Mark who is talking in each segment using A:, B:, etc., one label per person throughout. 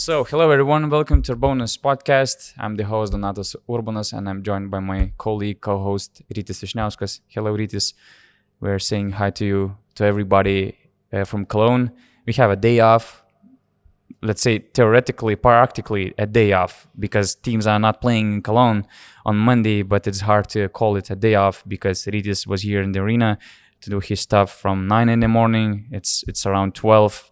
A: So, hello everyone, welcome to URBONUS podcast. I'm the host Donatas URBONUS and I'm joined by my colleague, co-host Rytis Vyšniauskas. Hello Rytis, we're saying hi to you, to everybody from Cologne. We have a day off, let's say theoretically, practically a day off because teams are not playing in Cologne on Monday, but it's hard to call it a day off because Rytis was here in the arena to do his stuff from 9 in the morning. It's around 12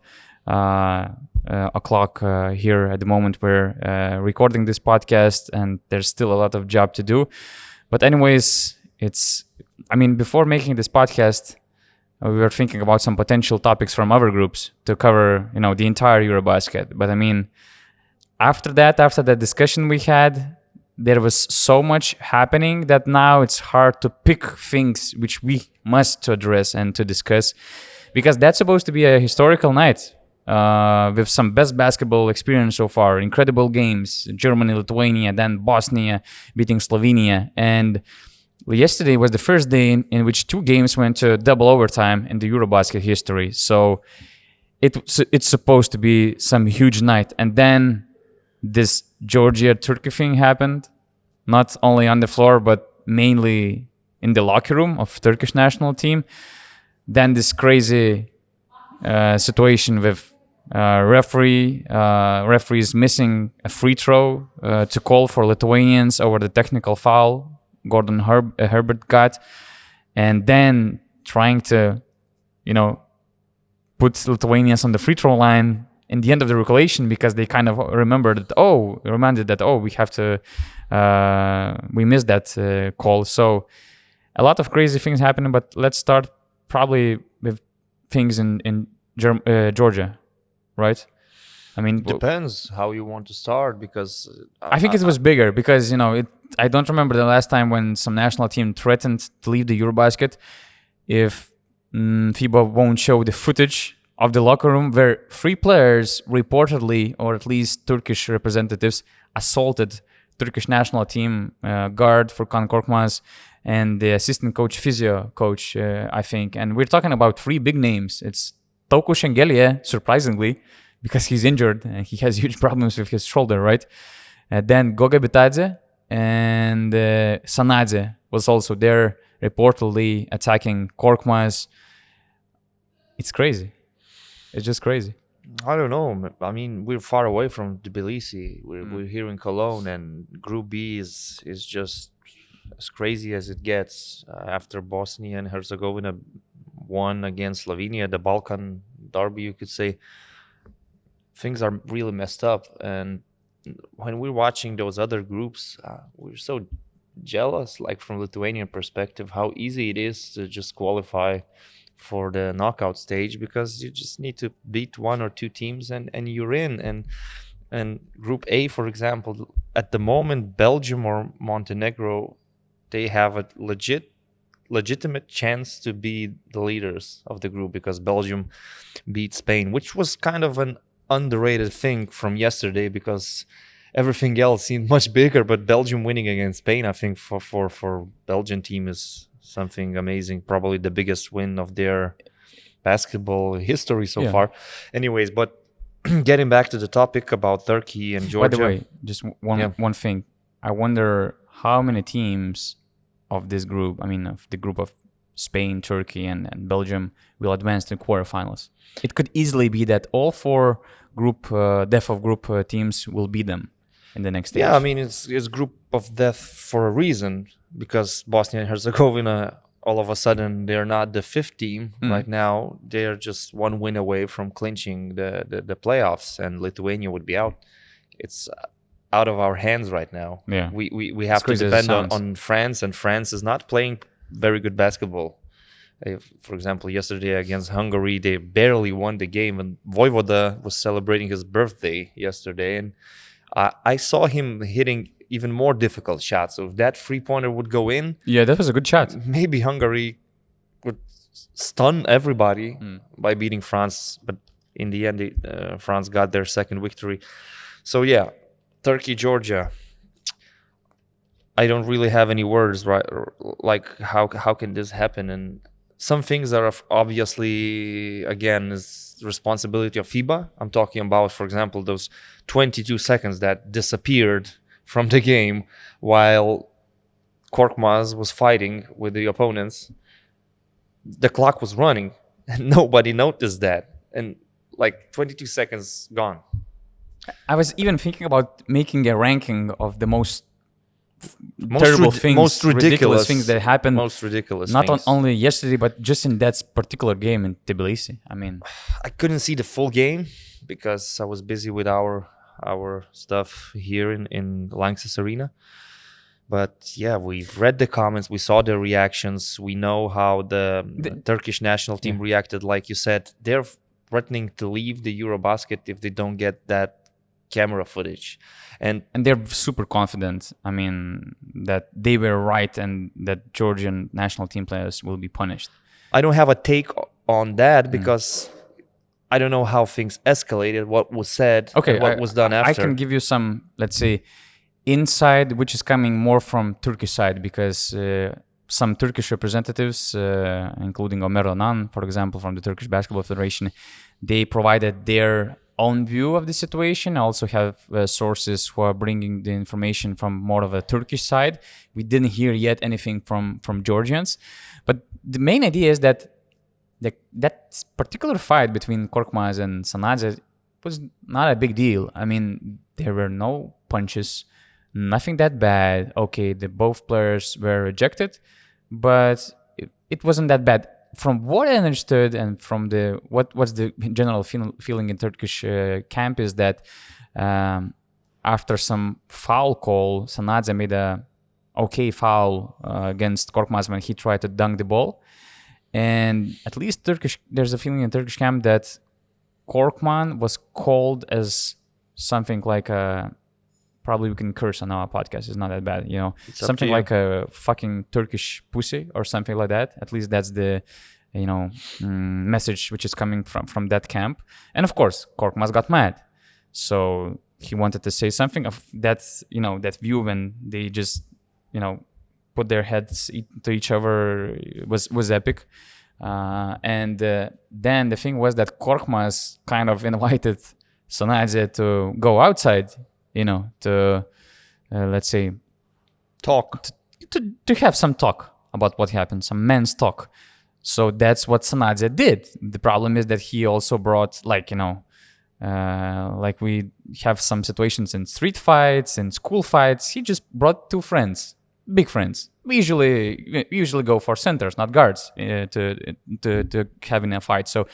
A: o'clock here at the moment we're recording this podcast, and there's still a lot of job to do. But anyways, before making this podcast, we were thinking about some potential topics from other groups to cover, the entire EuroBasket. But after that discussion we had, there was so much happening that now it's hard to pick things which we must address and to discuss, because that's supposed to be a historical night. With some best basketball experience so far, incredible games, Germany, Lithuania, then Bosnia beating Slovenia. And yesterday was the first day in which two games went to double overtime in the EuroBasket history. So it's supposed to be some huge night. And then this Georgia-Turkey thing happened, not only on the floor, but mainly in the locker room of Turkish national team. Then this crazy situation with referees missing a free throw to call for Lithuanians over the technical foul Gordon Herbert got, and then trying to, put Lithuanians on the free throw line in the end of the regulation because they kind of reminded that we have to, we missed that call. So a lot of crazy things happening, but let's start probably with things in Georgia, right?
B: Depends how you want to start, because
A: I think it was bigger because I don't remember the last time when some national team threatened to leave the EuroBasket if FIBA won't show the footage of the locker room where three players reportedly, or at least Turkish representatives, assaulted Turkish national team guard Furkan Korkmaz and the assistant coach, physio coach, I think. And we're talking about three big names. It's Tauku Şengelye, surprisingly, because he's injured and he has huge problems with his shoulder, right? Then Goga Bitadze and Sanadze was also there, reportedly attacking Korkmaz. It's crazy. It's just crazy.
B: I don't know. We're far away from Tbilisi. We're here in Cologne, and Group B is just as crazy as it gets. After Bosnia and Herzegovina won against Slovenia, the Balkan derby, you could say, things are really messed up. And when we're watching those other groups, we're so jealous, like from Lithuanian perspective, how easy it is to just qualify for the knockout stage, because you just need to beat one or two teams and you're in. And Group A, for example, at the moment, Belgium or Montenegro, they have a legitimate chance to be the leaders of the group, because Belgium beat Spain, which was kind of an underrated thing from yesterday, because everything else seemed much bigger. But Belgium winning against Spain, I think for Belgian team is something amazing, probably the biggest win of their basketball history so far. Anyways, but getting back to the topic about Turkey and Georgia.
A: By the way, just one thing. I wonder how many teams of this group, of the group of Spain, Turkey, and Belgium, will advance to quarterfinals. It could easily be that all four death of group teams will beat them in the next stage.
B: Yeah, it's group of death for a reason, because Bosnia and Herzegovina, all of a sudden, they're not the fifth team right now. They're just one win away from clinching the playoffs, and Lithuania would be out. It's out of our hands right now.
A: Yeah,
B: we have to depend on France, and France is not playing very good basketball. For example, yesterday against Hungary, they barely won the game, and Vojvoda was celebrating his birthday yesterday, and I saw him hitting even more difficult shots. So if that three-pointer would go in,
A: that was a good shot.
B: Maybe Hungary would stun everybody by beating France, but in the end, France got their second victory. So yeah, Turkey, Georgia. I don't really have any words, right? Like how can this happen? And some things are obviously, again, is responsibility of FIBA. I'm talking about, for example, those 22 seconds that disappeared from the game while Korkmaz was fighting with the opponents. The clock was running and nobody noticed that. And like 22 seconds gone.
A: I was even thinking about making a ranking of the most terrible things,
B: most
A: ridiculous things that happened.
B: Most ridiculous
A: not
B: things.
A: only yesterday, but just in that particular game in Tbilisi. I mean,
B: I couldn't see the full game because I was busy with our stuff here in Lanxess Arena. But yeah, we've read the comments, we saw the reactions, we know how the Turkish national team reacted. Like you said, they're threatening to leave the EuroBasket if they don't get that camera footage. And
A: they're super confident, I mean, that they were right and that Georgian national team players will be punished.
B: I don't have a take on that because I don't know how things escalated, what was said, and what was done after.
A: I can give you some, let's say, inside, which is coming more from Turkish side, because some Turkish representatives, including Ömer Onan, for example, from the Turkish Basketball Federation, they provided their own view of the situation. I also have sources who are bringing the information from more of a Turkish side. We didn't hear yet anything from Georgians, but the main idea is that that particular fight between Korkmaz and Sanadze was not a big deal. I mean, there were no punches, nothing that bad. Okay, both players were ejected, but it wasn't that bad. From what I understood and from what's the general feeling in Turkish camp is that after some foul call, Sanadze made a okay foul against Korkmaz when he tried to dunk the ball. And at least there's a feeling in Turkish camp that Korkmaz was called as something like probably we can curse on our podcast. It's not that bad, you know. Something like a fucking Turkish pussy or something like that. At least that's the, you know, message which is coming from that camp. And of course, Korkmaz got mad, so he wanted to say something of that, you know, that view when they just, you know, put their heads to each other was epic. And then the thing was that Korkmaz kind of invited Sanadze to go outside, you know, to let's say
B: talk,
A: to have some talk about what happened, some men's talk. So that's what Sanadze did. The problem is that he also brought, like, you know, like we have some situations in street fights, in school fights. He just brought two friends, big friends. We usually go for centers, not guards, to having a fight. So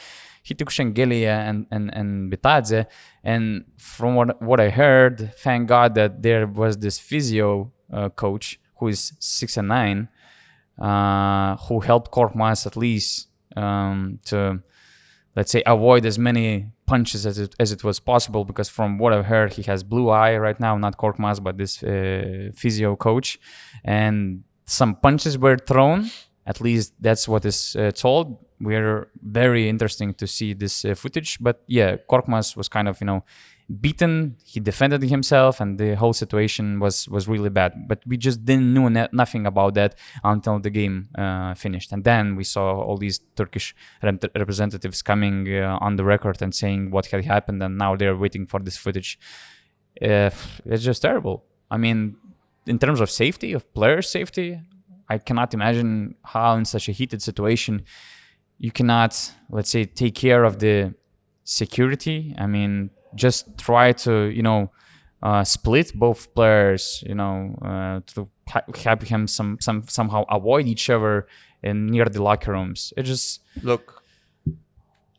A: he took Shengelia and Bitadze, and from what I heard, thank God that there was this physio coach who is 6'9", who helped Korkmaz at least to, let's say, avoid as many punches as it was possible, because from what I've heard, he has blue eye right now, not Korkmaz, but this physio coach, and some punches were thrown. At least that's what is told. We're very interesting to see this footage. But yeah, Korkmaz was kind of, you know, beaten. He defended himself, and the whole situation was really bad. But we just didn't know nothing about that until the game finished. And then we saw all these Turkish representatives coming on the record and saying what had happened, and now they're waiting for this footage. It's just terrible. I mean, in terms of safety, of player safety, I cannot imagine how in such a heated situation you cannot, let's say, take care of the security. I mean, just try to, you know, split both players, you know, to have him somehow avoid each other in near the locker rooms. It just
B: look.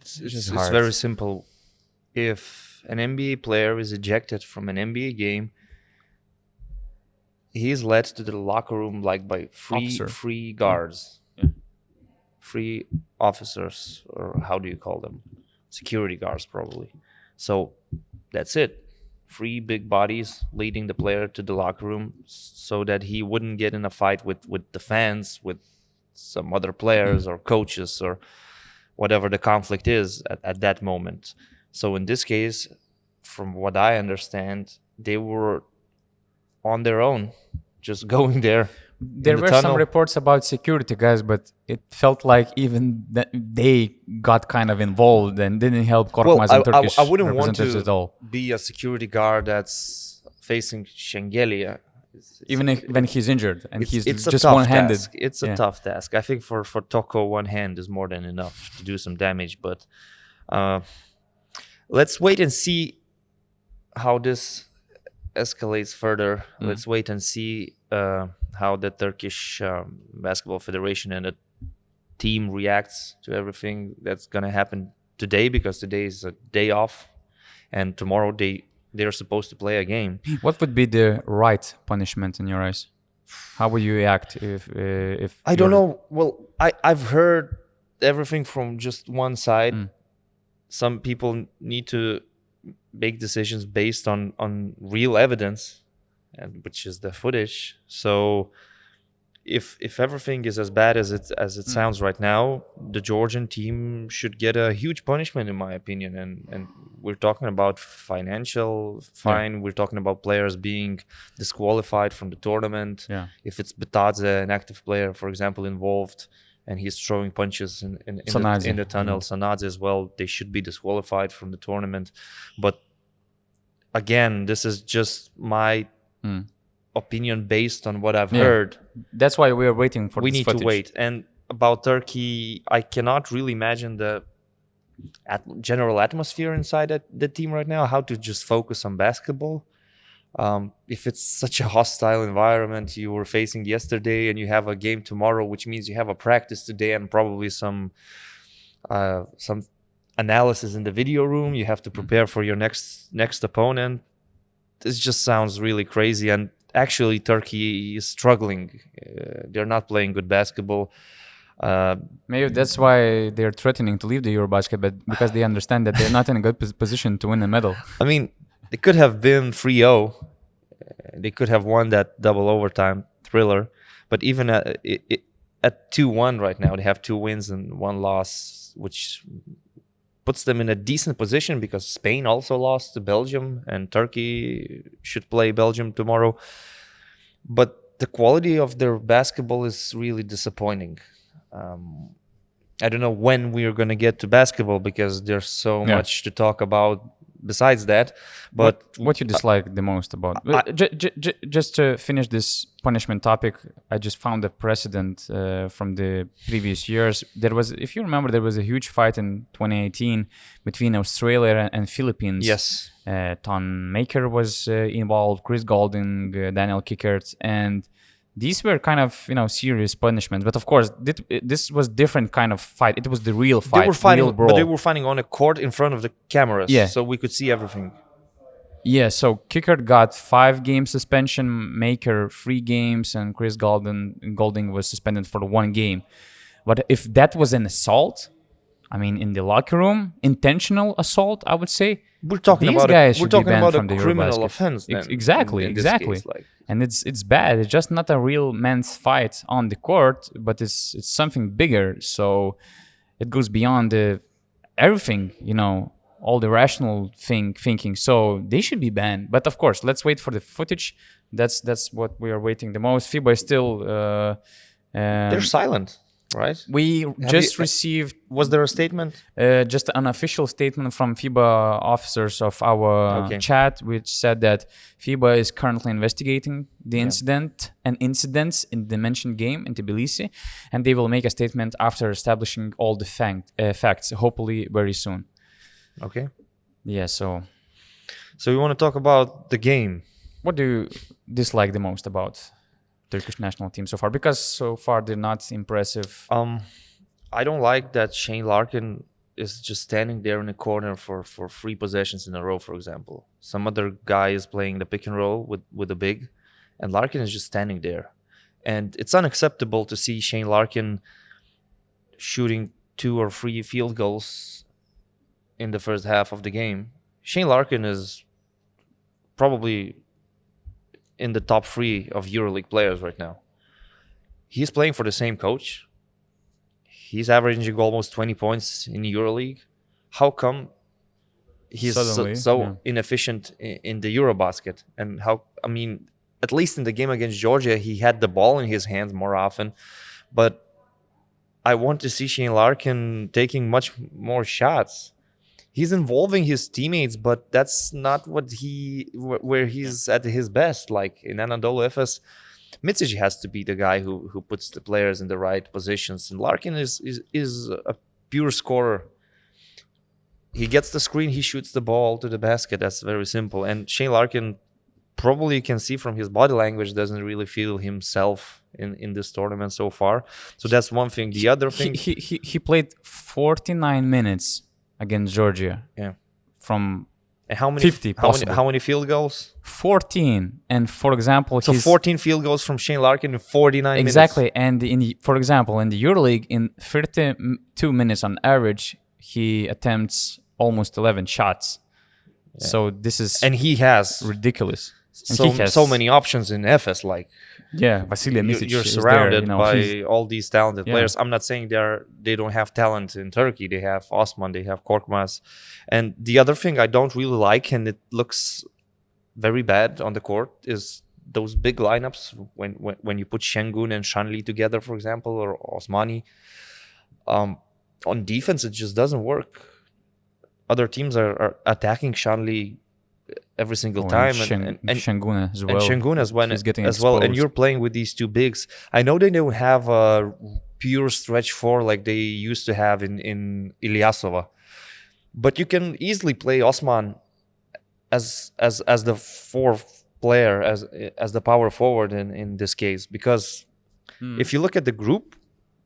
B: It's very simple. If an NBA player is ejected from an NBA game, he is led to the locker room like by free guards, free officers, or how do you call them? Security guards, probably. So that's it. Free big bodies leading the player to the locker room so that he wouldn't get in a fight with the fans, with some other players or coaches or whatever the conflict is at that moment. So in this case, from what I understand, they were on their own, just going there.
A: There
B: the
A: were some
B: tunnel.
A: reports about security guys, but it felt like even they got kind of involved and didn't help
B: Well,
A: Korkmaz and Turkish
B: I wouldn't want
A: representatives
B: to
A: at all.
B: be a security guard that's facing Shengelia.
A: Even when he's injured and he's
B: It's a
A: just
B: tough
A: one-handed.
B: task. It's a
A: Yeah.
B: tough task. I think for Toko, one hand is more than enough to do some damage. But let's wait and see how this escalates further. Let's wait and see how the Turkish Basketball Federation and the team reacts to everything that's gonna happen today, because today is a day off, and tomorrow they're supposed to play a game.
A: What would be the right punishment in your eyes? How would you react if
B: I don't know. Well, I've heard everything from just one side. Some people need to make decisions based on real evidence, and which is the footage. So if everything is as bad as it sounds right now, the Georgian team should get a huge punishment, in my opinion. And we're talking about financial fine. We're talking about players being disqualified from the tournament.
A: Yeah.
B: If it's Betadze, an active player, for example, involved, and he's throwing punches in the tunnel, Sanadze as well, they should be disqualified from the tournament. But again, this is just my opinion based on what I've heard.
A: That's why we are waiting for
B: We
A: this
B: need
A: footage.
B: to wait. And about Turkey, I cannot really imagine the general atmosphere inside the team right now, how to just focus on basketball. If it's such a hostile environment you were facing yesterday, and you have a game tomorrow, which means you have a practice today and probably some analysis in the video room, you have to prepare for your next opponent. This just sounds really crazy. And actually, Turkey is struggling. They're not playing good basketball.
A: Maybe that's why they're threatening to leave the EuroBasket, but because they understand that they're not in a good position to win a medal.
B: I mean, they could have been 3-0. They could have won that double overtime thriller. But even at 2-1 right now, they have 2 wins and 1 loss, which puts them in a decent position, because Spain also lost to Belgium, and Turkey should play Belgium tomorrow. But the quality of their basketball is really disappointing. I don't know when we are going to get to basketball, because there's so much to talk about besides that. But
A: what you dislike the most about just to finish this punishment topic, I just found a precedent from the previous years. There was, if you remember, there was a huge fight in 2018 between Australia and Philippines.
B: Yes.
A: Ton Maker was involved, Chris Goulding, Daniel Kickert, and these were kind of, serious punishments. But of course, this was different kind of fight. It was the real fight.
B: They were fighting,
A: real brawl.
B: but they were fighting on a court in front of the cameras, so we could see everything.
A: Yeah, so Kickert got 5-game suspension, Maker 3 games, and Chris Goulding was suspended for 1 game. But if that was an assault, I mean, in the locker room, intentional assault, I would say.
B: We're talking
A: these
B: about
A: guys
B: we're
A: should be
B: talking
A: banned
B: about
A: from
B: a
A: the
B: criminal
A: EuroBasket.
B: offense. Then,
A: Exactly.
B: Case,
A: And it's bad. It's just not a real men's fight on the court, but it's something bigger. So it goes beyond everything, all the rational thinking. So they should be banned. But of course, let's wait for the footage. That's what we are waiting the most. FIBA is still
B: they're silent, right?
A: We just received.
B: Was there a statement?
A: Just an official statement from FIBA officers of our chat, which said that FIBA is currently investigating the incident and incidents in the mentioned game in Tbilisi, and they will make a statement after establishing all the facts, hopefully very soon.
B: Okay.
A: Yeah, so
B: we want to talk about the game.
A: What do you dislike the most about Turkish national team so far? Because so far they're not impressive.
B: I don't like that Shane Larkin is just standing there in the corner for 3 possessions in a row, for example. Some other guy is playing the pick and roll with a big, and Larkin is just standing there. And it's unacceptable to see Shane Larkin shooting 2 or 3 field goals in the first half of the game. Shane Larkin is probably in the top 3 of EuroLeague players right now. He's playing for the same coach. He's averaging almost 20 points in EuroLeague. How come he's so inefficient in the EuroBasket? And at least in the game against Georgia, he had the ball in his hands more often. But I want to see Shane Larkin taking much more shots. He's involving his teammates, but that's not where he's at his best. Like in Anadolu Efes, Micic has to be the guy who puts the players in the right positions, and Larkin is a pure scorer. He gets the screen, he shoots the ball to the basket. That's very simple. And Shane Larkin, probably you can see from his body language, doesn't really feel himself in this tournament so far. So that's one thing. The other thing,
A: he played 49 minutes against Georgia.
B: Yeah.
A: From
B: and how many
A: 50
B: how many field goals?
A: 14. And for example,
B: so 14 field goals from Shane Larkin in 49
A: exactly.
B: minutes.
A: And for example, in the EuroLeague, in 32 minutes on average, he attempts almost 11 shots. Yeah. So this is
B: he has
A: ridiculous.
B: So many options in FS. Like
A: Vasilij Micic.
B: You're surrounded by all these talented players. I'm not saying they don't have talent in Turkey. They have Osman, they have Korkmaz. And the other thing I don't really like, and it looks very bad on the court, is those big lineups when you put Şengün and Shanli together, for example, or Osmani. On defense, it just doesn't work. Other teams are attacking Shanli every single time, and
A: Şengün as well.
B: And Şengün as well. And you're playing with these two bigs. I know they don't have a pure stretch four like they used to have in Ilyasova, but you can easily play Osman as the fourth player, as the power forward in this case, because if you look at the group,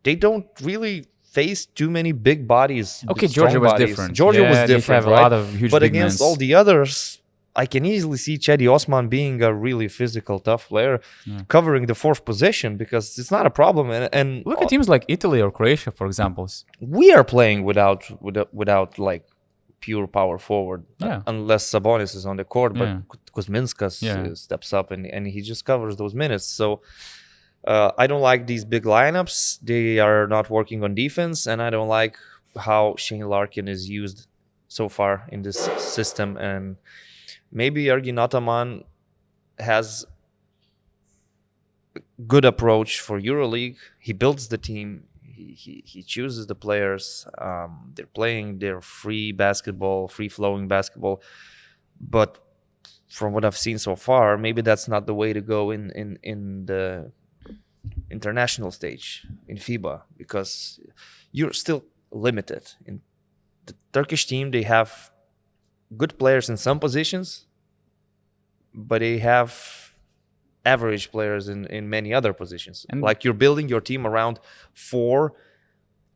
B: they don't really face too many big bodies.
A: Okay, Georgia was different.
B: Georgia was different,
A: they have
B: right?
A: A lot of huge
B: but
A: big
B: against
A: men.
B: all the others, I can easily see Chedi Osman being a really physical, tough player, covering the fourth position, because it's not a problem. And
A: look at teams like Italy or Croatia, for example.
B: We are playing without like pure power forward, unless Sabonis is on the court. But Kuzminskas steps up and he just covers those minutes. So I don't like these big lineups. They are not working on defense, and I don't like how Shane Larkin is used so far in this system. And maybe Ergin Ataman has a good approach for EuroLeague. He builds the team. He chooses the players. They're playing their free-flowing basketball. But from what I've seen so far, maybe that's not the way to go in the international stage in FIBA, because you're still limited. In the Turkish team, they have good players in some positions, but they have average players in many other positions. And like, you're building your team around 4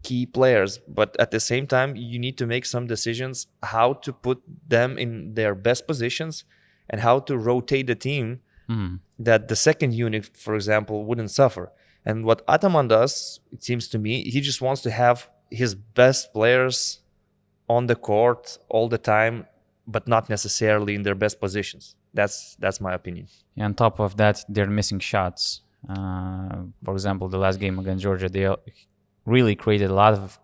B: key players, but at the same time, you need to make some decisions how to put them in their best positions and how to rotate the team that the second unit, for example, wouldn't suffer. And what Ataman does, it seems to me, he just wants to have his best players on the court all the time, but not necessarily in their best positions. That's my opinion.
A: On top of that, they're missing shots. For example, the last game against Georgia, they really created a lot of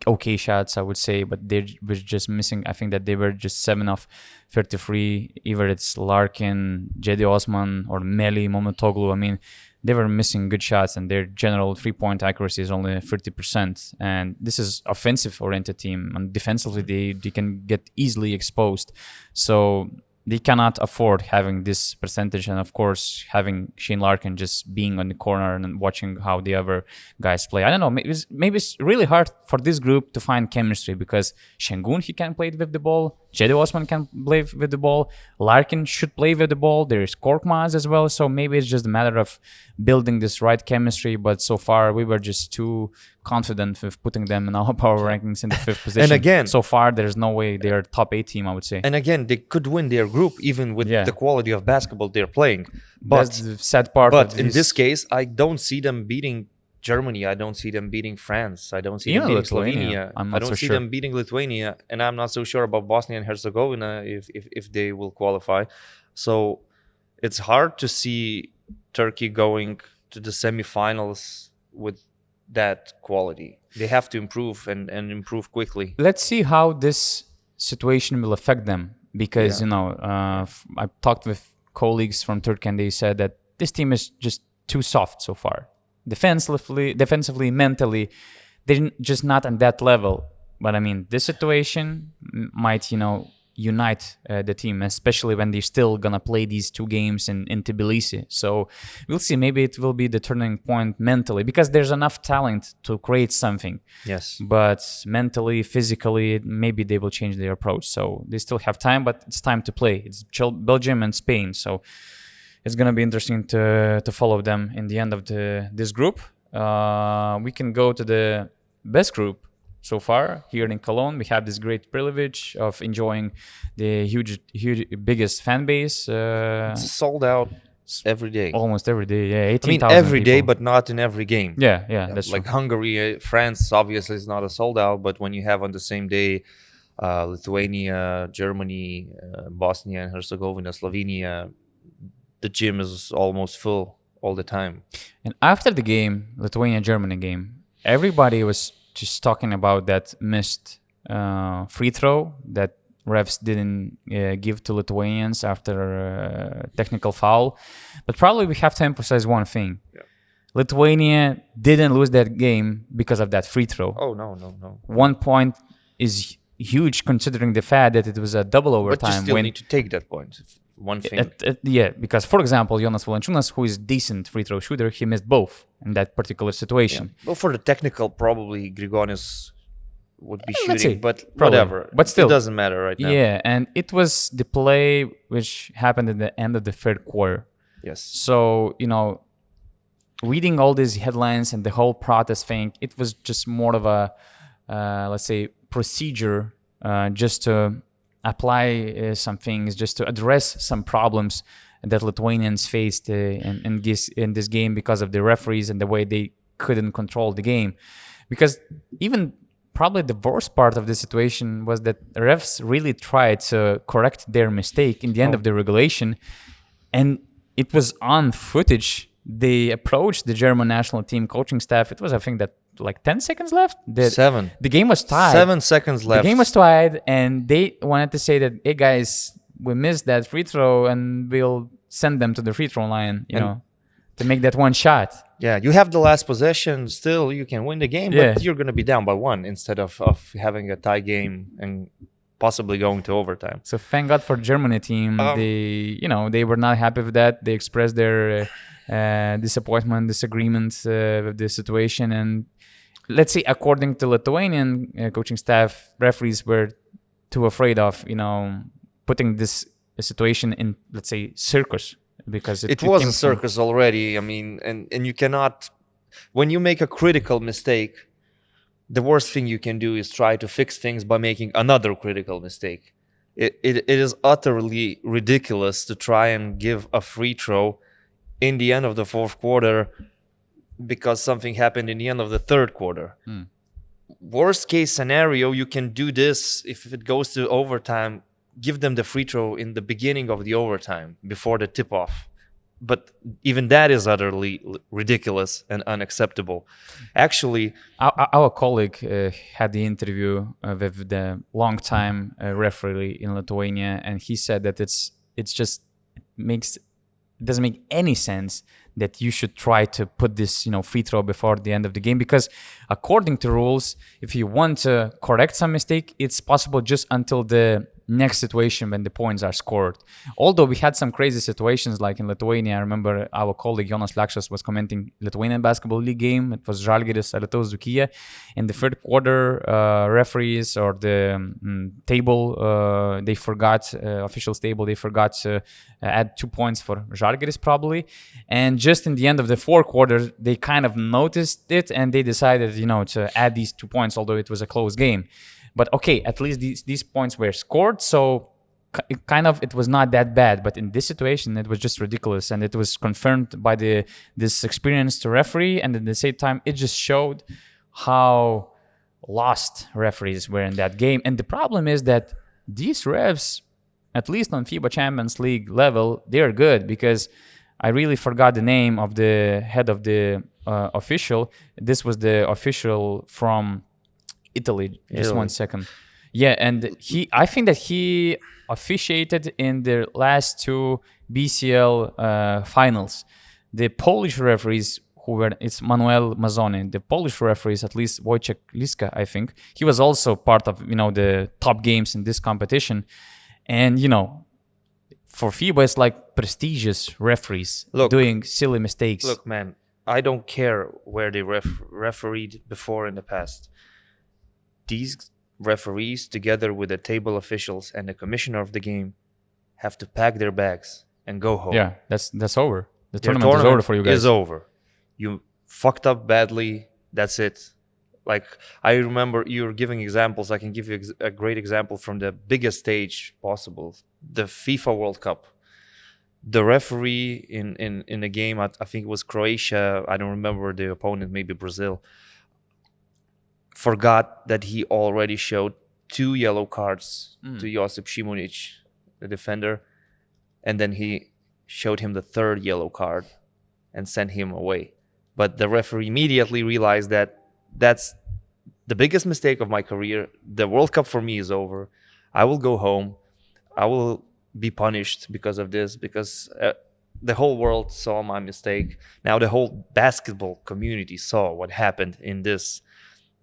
A: okay shots, I would say, but they were just missing. I think that they were just 7 of 33. Either it's Larkin, Cedi Osman, or Meli, Momotoglu. I mean, they were missing good shots, and their general 3-point accuracy is only 30%. And this is offensive-oriented team, and defensively they can get easily exposed. So they cannot afford having this percentage, and of course having Shane Larkin just being on the corner and watching how the other guys play. I don't know, maybe it's really hard for this group to find chemistry, because Şengün, he can play with the ball, Cedi Osman can play with the ball, Larkin should play with the ball, there is Korkmaz as well, so maybe it's just a matter of building this right chemistry. But so far we were just too confident with putting them in our power rankings in the 5th position.
B: And again,
A: so far there's no way they're top 8 team, I would say.
B: And again, they could win their group even with the quality of basketball they're playing. But
A: that's the sad part.
B: But in this case, I don't see them beating Germany. I don't see them beating France. I don't see them beating Slovenia. I don't see them beating Lithuania, and I'm not so sure about Bosnia and Herzegovina if they will qualify. So it's hard to see Turkey going to the semifinals with that quality. They have to improve and improve quickly.
A: Let's see how this situation will affect them, because I talked with colleagues from Turkey, and they said that this team is just too soft so far. Defensively, mentally, they're just not on that level. But I mean, this situation might, unite the team, especially when they're still gonna play these 2 games in Tbilisi. So we'll see. Maybe it will be the turning point mentally, because there's enough talent to create something.
B: Yes.
A: But mentally, physically, maybe they will change their approach. So they still have time, but it's time to play. It's Belgium and Spain, so it's gonna be interesting to follow them in the end of this group. We can go to the best group so far here in Cologne. We have this great privilege of enjoying the huge, biggest fan base.
B: It's sold out every day.
A: Almost every day, yeah. 18,000
B: I mean, every day,
A: people.
B: but not in every game.
A: Yeah, that's
B: like
A: true.
B: Hungary, France, obviously is not a sold out, but when you have on the same day Lithuania, Germany, Bosnia and Herzegovina, Slovenia, the gym is almost full all the time.
A: And after the game, Lithuania-Germany game, everybody was just talking about that missed free throw that refs didn't give to Lithuanians after a technical foul. But probably we have to emphasize one thing.
B: Yeah.
A: Lithuania didn't lose that game because of that free throw.
B: Oh, no.
A: 1 point is huge considering the fact that it was a double overtime.
B: But you still need to take that point. One thing.
A: Yeah, because for example, Jonas Valančiūnas, who is a decent free throw shooter, he missed both in that particular situation.
B: Well, for the technical, probably Grigonis would be
A: Let's see,
B: shooting, but
A: probably.
B: whatever.
A: But still,
B: it doesn't matter right now.
A: Yeah, and it was the play which happened at the end of the 3rd quarter.
B: Yes.
A: So, reading all these headlines and the whole protest thing, it was just more of a, let's say, procedure just to apply some things, just to address some problems that Lithuanians faced in this game because of the referees and the way they couldn't control the game. Because even probably the worst part of the situation was that refs really tried to correct their mistake in the end of the regulation, and it was on footage. They approached the German national team coaching staff. It was, I think, that like 10 seconds left.
B: 7.
A: The game was tied.
B: 7 seconds left.
A: The game was tied, and they wanted to say that, hey guys, we missed that free throw, and we'll send them to the free throw line, to make that one shot.
B: Yeah, you have the last possession. Still, you can win the game, but you're going to be down by 1 instead of having a tie game and possibly going to overtime.
A: So thank God for Germany team. They were not happy with that. They expressed their disappointment, disagreement with the situation, and let's say, according to Lithuanian coaching staff, referees were too afraid of, putting this situation in, let's say, circus, because
B: it was a circus already. I mean, and you cannot, when you make a critical mistake, the worst thing you can do is try to fix things by making another critical mistake. It is utterly ridiculous to try and give a free throw in the end of the 4th quarter because something happened in the end of the 3rd quarter. Worst case scenario, you can do this if it goes to overtime. Give them the free throw in the beginning of the overtime before the tip-off. But even that is utterly ridiculous and unacceptable. Actually,
A: our colleague had the interview with the long-time referee in Lithuania, and he said that it doesn't make any sense that you should try to put this free throw before the end of the game, because according to rules, if you want to correct some mistake, it's possible just until the next situation when the points are scored. Although we had some crazy situations like in Lithuania. I remember our colleague Jonas Lakšas was commenting Lithuanian Basketball League game. It was Žalgiris Alytaus Dzūkija. In the 3rd quarter, referees or the table, they forgot, officials table, they forgot to add 2 points for Žalgiris probably. And just in the end of the 4th quarter, they kind of noticed it and they decided, to add these 2 points, although it was a close game. But okay, at least these points were scored, so it was not that bad. But in this situation, it was just ridiculous, and it was confirmed by this experienced referee. And at the same time, it just showed how lost referees were in that game. And the problem is that these refs, at least on FIBA Champions League level, they are good, because I really forgot the name of the head of the official. This was the official from Italy. Just 1 second. Yeah, and I think that he officiated in the last two BCL finals. The Polish referees it's Manuel Mazzone. The Polish referees, at least Wojciech Liska, I think, he was also part of the top games in this competition, and for FIBA it's like prestigious referees doing silly mistakes.
B: Look, man, I don't care where they refereed before in the past. These referees, together with the table officials and the commissioner of the game, have to pack their bags and go home.
A: Yeah, that's over. The tournament is over for you guys.
B: Is over. You fucked up badly. That's it. Like, I remember you're giving examples. I can give you a great example from the biggest stage possible, the FIFA World Cup. The referee in a game, I think it was Croatia, I don't remember the opponent, maybe Brazil, forgot that he already showed 2 yellow cards to Josip Šimunić, the defender, and then he showed him the 3rd yellow card and sent him away. But the referee immediately realized that that's the biggest mistake of my career. The World Cup for me is over. I will go home. I will be punished because of this, because the whole world saw my mistake. Now the whole basketball community saw what happened in this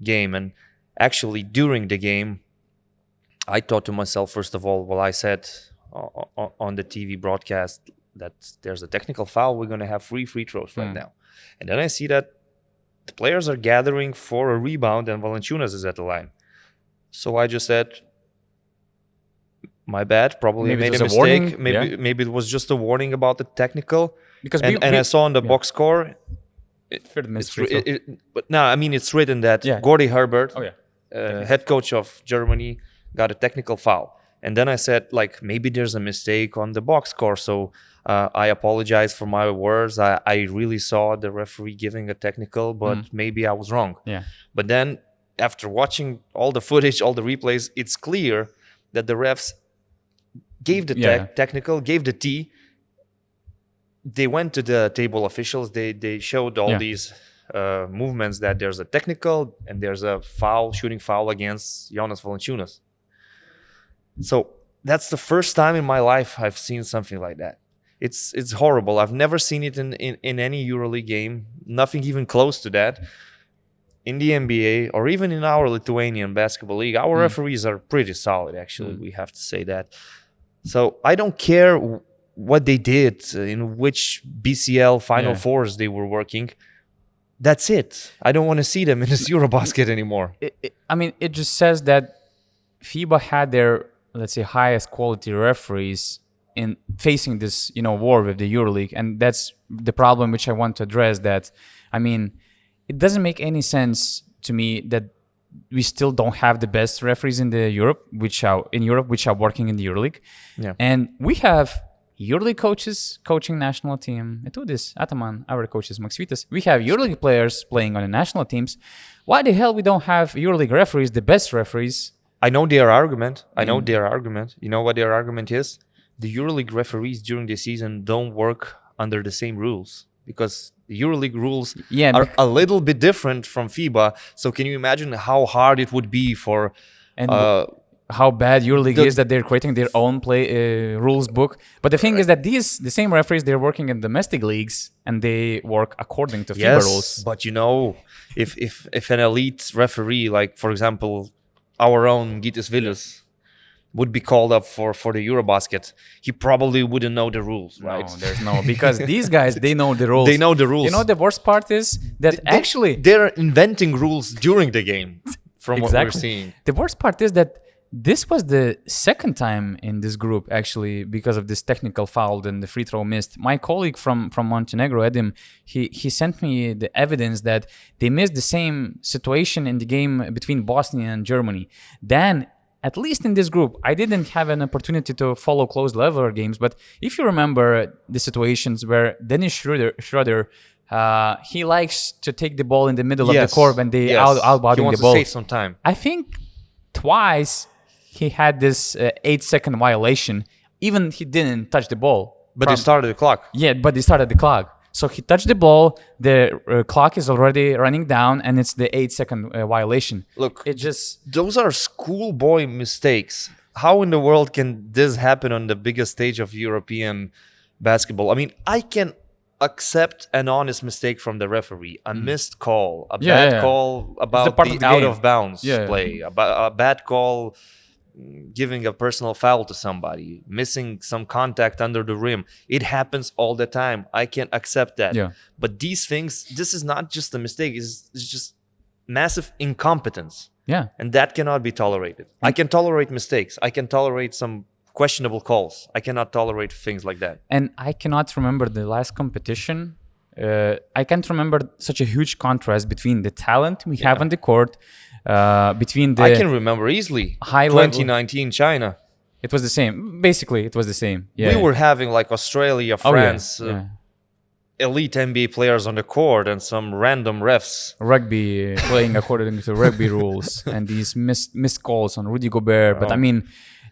B: game. And actually during the game, I thought to myself, first of all, well, I said on the TV broadcast that there's a technical foul. We're going to have 3 free throws right now. And then I see that the players are gathering for a rebound and Valanciunas is at the line. So I just said, my bad, probably
A: maybe
B: made a mistake.
A: Warning.
B: Maybe it was just a warning about the technical.
A: Because
B: and I saw on the box score, but no, I mean, it's written that Gordy Herbert, head coach of Germany, got a technical foul. And then I said, like, maybe there's a mistake on the box score. So I apologize for my words. I really saw the referee giving a technical, but maybe I was wrong.
A: Yeah.
B: But then after watching all the footage, all the replays, it's clear that the refs gave the technical, gave the T. They went to the table officials. They showed all these movements that there's a technical and there's a foul, shooting foul against Jonas Valanciunas. So that's the first time in my life I've seen something like that. It's horrible. I've never seen it in any EuroLeague game. Nothing even close to that. In the NBA or even in our Lithuanian basketball league, our referees are pretty solid, actually. We have to say that. So I don't care what they did, in which BCL Final Fours they were working. That's it. I don't want to see them in this EuroBasket anymore.
A: It just says that FIBA had their, let's say, highest quality referees in facing this, war with the EuroLeague, and that's the problem which I want to address. That, it doesn't make any sense to me that we still don't have the best referees in Europe, which are working in the EuroLeague. Yeah. And we have EuroLeague coaches coaching national team. Etudis, Ataman, our coaches, Maksvitas. We have EuroLeague players playing on the national teams. Why the hell we don't have EuroLeague referees, the best referees?
B: I know their argument. You know what their argument is? The EuroLeague referees during the season don't work under the same rules, because the EuroLeague rules are a little bit different from FIBA. So can you imagine how hard it would be for...
A: how bad EuroLeague is that they're creating their own rules book. But the thing is that the same referees, they're working in domestic leagues and they work according to FIBA rules.
B: But if an elite referee, like, for example, our own Gytis Vilius, would be called up for the EuroBasket, he probably wouldn't know the rules, right?
A: No, because these guys, they know the rules.
B: They know the rules.
A: You know, the worst part is that
B: they're inventing rules during the game from what we're seeing.
A: The worst part is that this was the second time in this group, actually, because of this technical foul and the free throw missed. My colleague from Montenegro, Edim, he sent me the evidence that they missed the same situation in the game between Bosnia and Germany. Then, at least in this group, I didn't have an opportunity to follow close level games, but if you remember the situations where Dennis Schroeder, he likes to take the ball in the middle of the court and they outbounding the ball.
B: He wants to save some time.
A: I think twice he had this 8-second violation. Even he didn't touch the ball.
B: But they started the clock.
A: Yeah, but they started the clock. So he touched the ball, the clock is already running down, and it's the 8-second violation.
B: Look,
A: it just
B: those are schoolboy mistakes. How in the world can this happen on the biggest stage of European basketball? I mean, I can accept an honest mistake from the referee, a missed call, a bad call about
A: part
B: the,
A: of the
B: out
A: game.
B: of bounds
A: Yeah.
B: play, a bad call giving a personal foul to somebody, missing some contact under the rim. It happens all the time. I can accept that.
A: Yeah.
B: But these things, this is not just a mistake. It's just massive incompetence.
A: Yeah.
B: And that cannot be tolerated. I can tolerate mistakes. I can tolerate some questionable calls. I cannot tolerate things like that.
A: And I cannot remember the last competition. I can't remember such a huge contrast between the talent we have on the court, between the...
B: I can remember easily.
A: high level-
B: 2019 China.
A: It was the same. Basically, it was the same. Yeah.
B: We were having like Australia,
A: Oh, yeah.
B: France, elite NBA players on the court and some random refs.
A: Rugby, playing according to rugby rules, and these missed calls on Rudy Gobert. But I mean,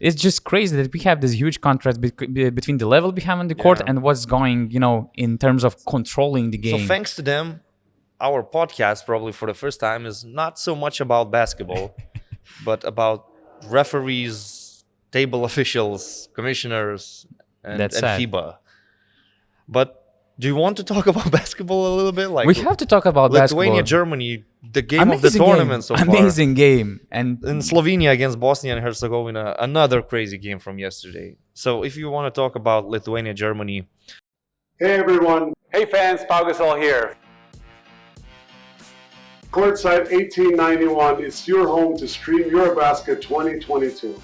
A: it's just crazy that we have this huge contrast between the level we have on the court and what's going, in terms of controlling the game.
B: So thanks to them, our podcast probably for the first time is not so much about basketball, but about referees, table officials, commissioners, and
A: sad.
B: FIBA. But do you want to talk about basketball a little bit? Like
A: We have to talk about
B: Lithuania,
A: basketball.
B: Germany, the game of the tournament so far.
A: Amazing game. And
B: In Slovenia against Bosnia and Herzegovina, another crazy game from yesterday. So if you want to talk about Lithuania, Germany.
C: Hey everyone,
D: Hey fans, Pau Gasol here.
C: Courtside 1891 is your home to stream EuroBasket 2022.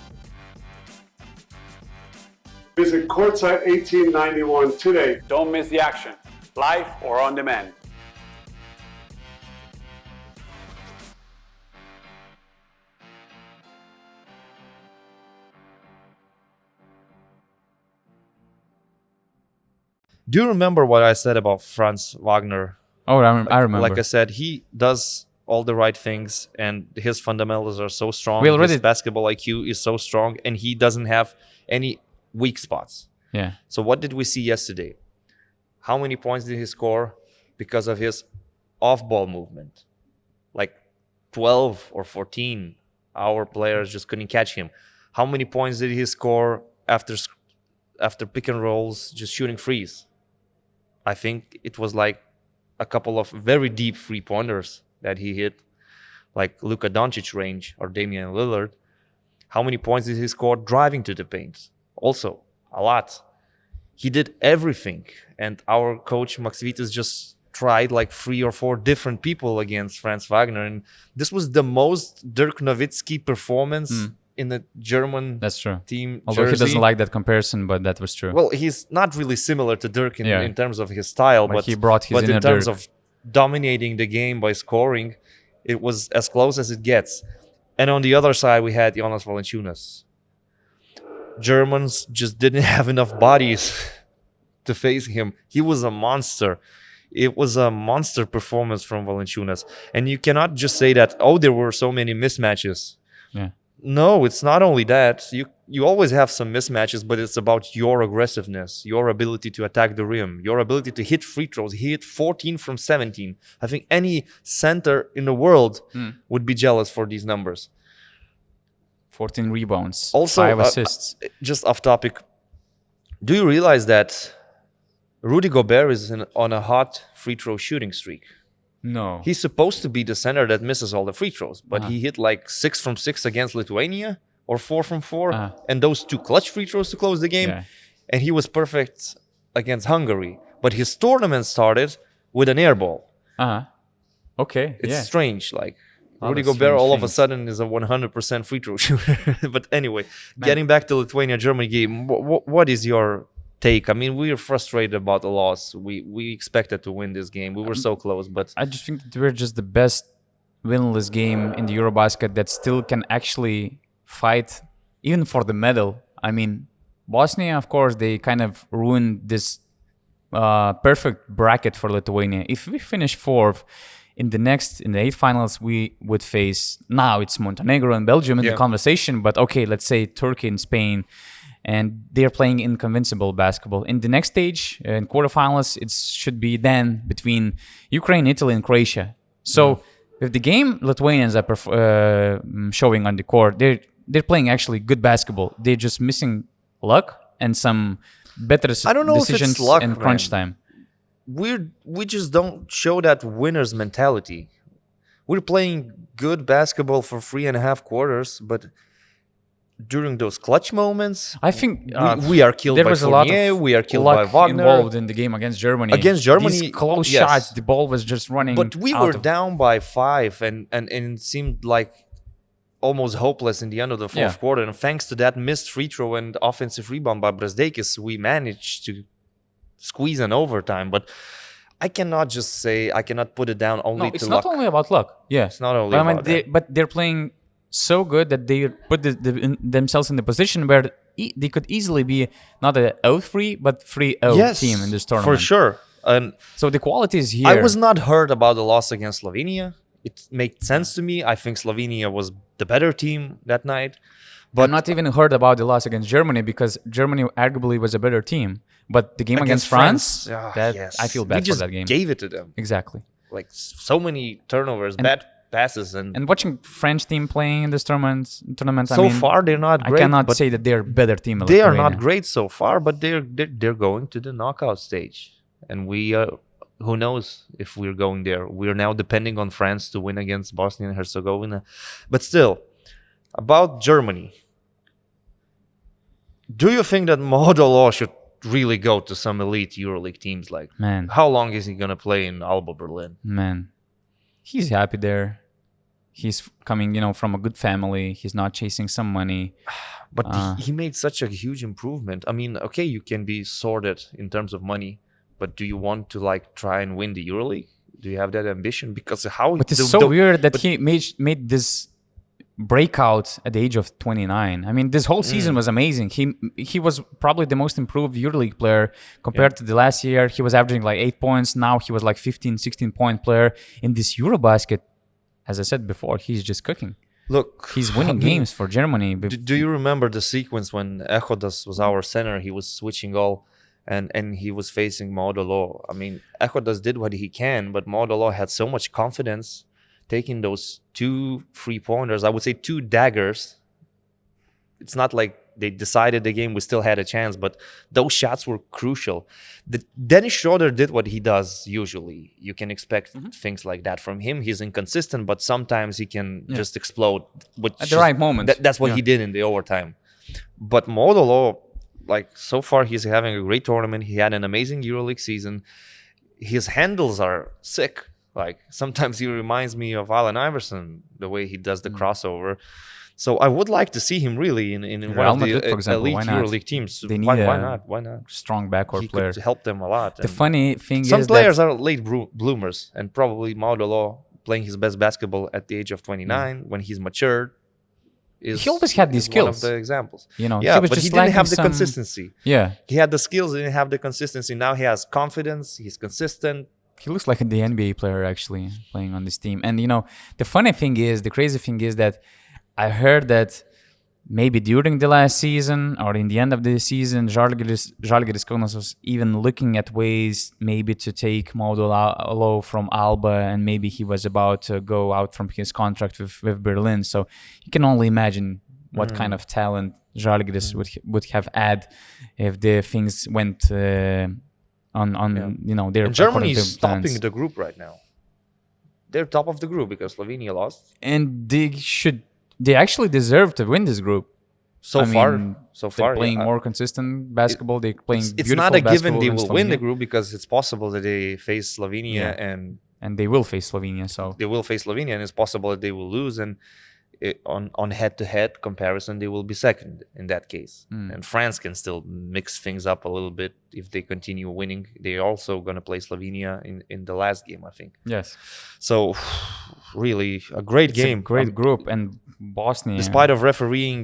C: Visit Courtside 1891 today.
D: Don't miss the action, live or on demand.
B: Do you remember what I said about Franz Wagner?
A: I remember.
B: Like I said, he does all the right things and his fundamentals are so strong.
A: We already-
B: His basketball IQ is so strong and he doesn't have any weak spots.
A: Yeah.
B: So what did we see yesterday? How many points did he score because of his off-ball movement? Like 12 or 14. Our players just couldn't catch him. How many points did he score after pick and rolls, just shooting threes? I think it was like a couple of very deep three-pointers that he hit, like Luka Doncic range or Damian Lillard. How many points did he score driving to the paint? Also, a lot. He did everything. And our coach, Maksvitis, just tried like 3 or 4 different people against Franz Wagner. And this was the most Dirk Nowitzki performance in the German
A: That's true.
B: team
A: Although
B: jersey.
A: he doesn't like that comparison, but that was true.
B: Well, he's not really similar to Dirk in,
A: Yeah.
B: in terms of his style,
A: But
B: but
A: he brought his
B: but in
A: inner
B: terms
A: Dirk.
B: of dominating the game by scoring, it was as close as it gets. And on the other side, we had Jonas Valanciunas. Germans just didn't have enough bodies to face him. He was a monster. It was a monster performance from Valanciunas. And you cannot just say that, oh, there were so many mismatches.
A: Yeah.
B: No, it's not only that. You always have some mismatches, but it's about your aggressiveness, your ability to attack the rim, your ability to hit free throws. He hit 14 from 17. I think any center in the world would be jealous for these numbers.
A: 14 rebounds,
B: Also,
A: 5 assists.
B: Just off topic, do you realize that Rudy Gobert is on a hot free throw shooting streak?
A: No.
B: He's supposed to be the center that misses all the free throws, but he hit like 6 from 6 against Lithuania or 4 from 4, and those 2 clutch free throws to close the game.
A: Yeah.
B: And he was perfect against Hungary. But his tournament started with an air ball.
A: Okay.
B: It's
A: yeah.
B: strange. Like Rudy
A: of
B: Gobert
A: strange
B: all of a
A: things.
B: sudden is a 100% free throw shooter. But anyway, getting back to Lithuania-Germany game, what is your take? I mean, we are frustrated about the loss. We expected to win this game. We were so close, but
A: I just think that we're just the best winless game in the EuroBasket that still can actually fight even for the medal. I mean, Bosnia, of course, they kind of ruined this perfect bracket for Lithuania. If we finish 4th in the 8 finals, we would face, now it's Montenegro and Belgium in the conversation, but okay, let's say Turkey and Spain and they're playing inconvincible basketball. In the next stage, in quarterfinals, it should be then between Ukraine, Italy, and Croatia. So with the game Lithuanians are showing on the court, they're playing actually good basketball. They're just missing luck and some better
B: I don't know if
A: decisions
B: it's luck,
A: in crunch time.
B: We just don't show that winner's mentality. We're playing good basketball for 3.5 quarters, but during those clutch moments,
A: I think
B: we are killed
A: there
B: by
A: was a lot
B: Fournier,
A: of
B: we are killed by
A: luck
B: Wagner.
A: involved in the game against Germany.
B: Against Germany,
A: these close
B: yes.
A: shots, the ball was just running.
B: But we
A: out
B: were
A: of-
B: down by 5, and it seemed like almost hopeless in the end of the fourth quarter. And thanks to that missed free throw and offensive rebound by Brazdeikis, we managed to squeeze an overtime. But I cannot put it down only
A: No,
B: to
A: it's
B: luck.
A: not only about luck. Yeah,
B: It's not only
A: but, I mean,
B: about that.
A: they're playing so good that they put themselves in the position where they could easily be not a 0-3 but 3-0 team in this tournament.
B: for sure. And
A: So the quality is here.
B: I was not hurt about the loss against Slovenia. It made sense to me. I think Slovenia was the better team that night. But
A: I'm not even heard about the loss against Germany because Germany arguably was a better team. But the game against France, I feel bad
B: we just
A: for that game.
B: gave it to them.
A: Exactly.
B: Like so many turnovers, bad passes, and
A: watching French team playing in this tournament,
B: so far they're not great.
A: I cannot
B: but
A: say that they're better team. than
B: they are
A: Lithuania.
B: not great so far, but they're going to the knockout stage, and we who knows if we're going there. We're now depending on France to win against Bosnia and Herzegovina, but still, about Germany. Do you think that Modolo should really go to some elite EuroLeague teams? Like,
A: Man.
B: how long is he gonna play in Alba Berlin?
A: Man, he's happy there. He's coming, from a good family. He's not chasing some money.
B: But he made such a huge improvement. I mean, okay, you can be sorted in terms of money, but do you want to try and win the EuroLeague? Do you have that ambition? Because how?
A: But it's so weird that he made this breakout at the age of 29. I mean, this whole season was amazing. He was probably the most improved EuroLeague player compared to the last year. He was averaging 8 points. Now he was 15, 16 point player in this EuroBasket. As I said before, he's just cooking.
B: Look,
A: He's winning games for Germany.
B: Do you remember the sequence when Echodas was our center? He was switching all, and he was facing Modolo. I mean, Echodas did what he can, but Modolo had so much confidence taking those 2 3-pointers. I would say 2 daggers. It's not like they decided the game. We still had a chance, but those shots were crucial. Dennis Schroeder did what he does usually. You can expect things like that from him. He's inconsistent, but sometimes he can just explode.
A: At the right moment.
B: That's what he did in the overtime. But Modolo, so far, he's having a great tournament. He had an amazing EuroLeague season. His handles are sick. Sometimes he reminds me of Allen Iverson, the way he does the crossover. So I would like to see him really in one of the elite EuroLeague teams.
A: They need
B: why not? Why not?
A: Strong backcourt
B: He
A: player.
B: could help them a lot.
A: The funny thing
B: Some
A: is
B: players
A: that
B: are late bloomers, and probably Modolo playing his best basketball at the age of 29 when he's matured.
A: He always had these
B: One
A: skills.
B: of the examples.
A: he was
B: but
A: just
B: he didn't
A: lacking
B: have the
A: some-
B: consistency.
A: Yeah,
B: He had the skills, didn't have the consistency. Now he has confidence. He's consistent.
A: he looks like the NBA player actually playing on this team. And the crazy thing is that I heard that maybe during the last season or in the end of the season, Žalgiris Kaunas was even looking at ways maybe to take Modolo from Alba, and maybe he was about to go out from his contract with Berlin. So you can only imagine what kind of talent Žalgiris would have had if the things went on their
B: And Germany
A: according to
B: is topping
A: plans.
B: the group right now. They're top of the group because Slovenia lost.
A: And they actually deserve to win this group.
B: So
A: They're
B: far,
A: playing
B: yeah.
A: more consistent basketball. They're playing
B: It's
A: beautiful
B: not a given
A: basketball
B: they
A: against
B: will win the
A: Slovenia.
B: group because it's possible that they face Slovenia
A: And they will face Slovenia. So
B: and it's possible that they will lose, and on head-to-head comparison they will be second in that case. And France can still mix things up a little bit if they continue winning. They're also going to play Slovenia in the last game, I think.
A: yes,
B: So really a great
A: it's
B: game.
A: a great group. And Bosnia,
B: Despite of refereeing,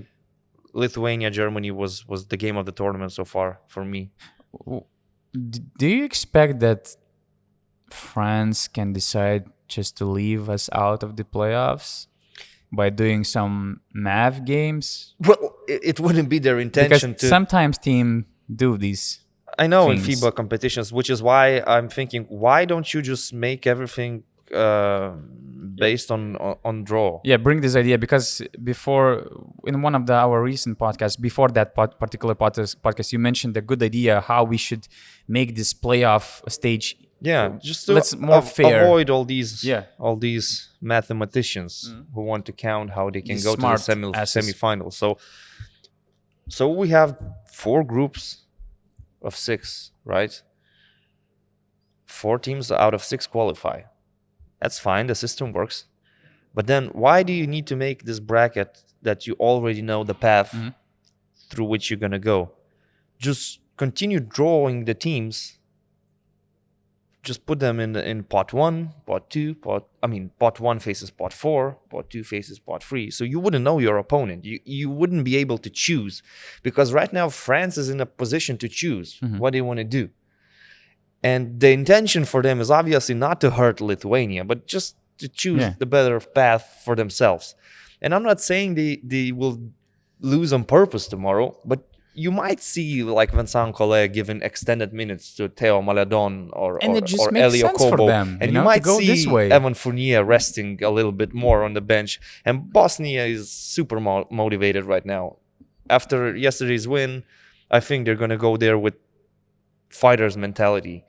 B: Lithuania, Germany was the game of the tournament so far for me.
A: do you expect that France can decide just to leave us out of the playoffs by doing some math games?
B: Well, it wouldn't be their
A: Because
B: intention to.
A: sometimes team do these.
B: I know in
A: things.
B: FIBA competitions, which is why I'm thinking, why don't you just make everything based on draw?
A: Yeah, bring this idea because before, in one of our recent podcasts, before that particular podcast, you mentioned a good idea how we should make this playoff stage.
B: Yeah, just to
A: Let's more fair.
B: avoid all these
A: Yeah.
B: all these mathematicians who want to count how they can
A: These
B: go to the
A: smart asses.
B: semifinals. So we have 4 groups of 6, right? 4 teams out of 6 qualify. That's fine. The system works. But then why do you need to make this bracket that you already know the path through which you're going to go? Just continue drawing the teams. Just put them in pot 1, pot 2, pot 1 faces pot 4, pot 2 faces pot 3. So you wouldn't know your opponent. You wouldn't be able to choose. Because right now France is in a position to choose what they want to do. And the intention for them is obviously not to hurt Lithuania, but just to choose the better path for themselves. And I'm not saying they will lose on purpose tomorrow, but you might see like Vincent Collet giving extended minutes to Theo Maledon or
A: makes
B: Elio
A: sense for
B: Kobo.
A: them,
B: And
A: you
B: you
A: know,
B: might
A: to go
B: see
A: this way.
B: Evan Fournier resting a little bit more on the bench. And Bosnia is super motivated right now. After yesterday's win, I think they're going to go there with fighters mentality.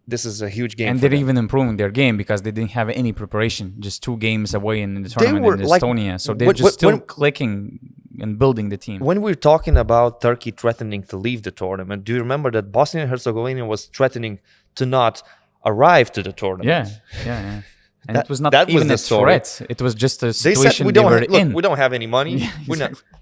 B: This is a huge game
A: And
B: for
A: they're
B: them.
A: even improving their game because they didn't have any preparation. Just 2 games away in the tournament
B: were
A: in
B: like-
A: Estonia. So they're
B: when-
A: just still
B: when-
A: clicking and building the team.
B: When we're talking about Turkey threatening to leave the tournament, do you remember that Bosnia and Herzegovina was threatening to not arrive to the tournament?
A: Yeah. And
B: That-
A: it was not
B: that was
A: even
B: the
A: a
B: story.
A: threat. It was just a
B: They
A: situation
B: said we
A: they
B: don't
A: were
B: look,
A: in.
B: we don't have any money.
A: Yeah,
B: We're not.
A: exactly.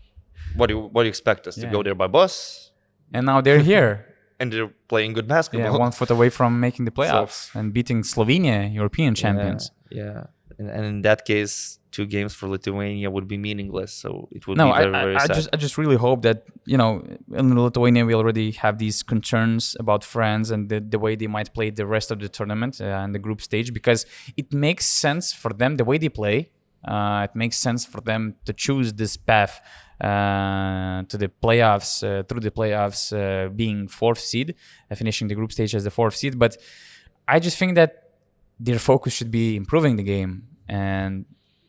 B: What do you expect us to
A: Yeah.
B: go there by bus?
A: And now they're here.
B: And they're playing good
A: Yeah,
B: basketball.
A: 1 foot away from making the playoffs and beating Slovenia, European champions.
B: Yeah. And in that case, 2 games for Lithuania would be meaningless. So it would
A: No,
B: be very, very sad.
A: I just really hope that, you know, in Lithuania we already have these concerns about France and the way they might play the rest of the tournament and the group stage, because it makes sense for them the way they play. It makes sense for them to choose this path to the playoffs, through the playoffs, being 4th seed, finishing the group stage as the 4th seed. But I just think that their focus should be improving the game, and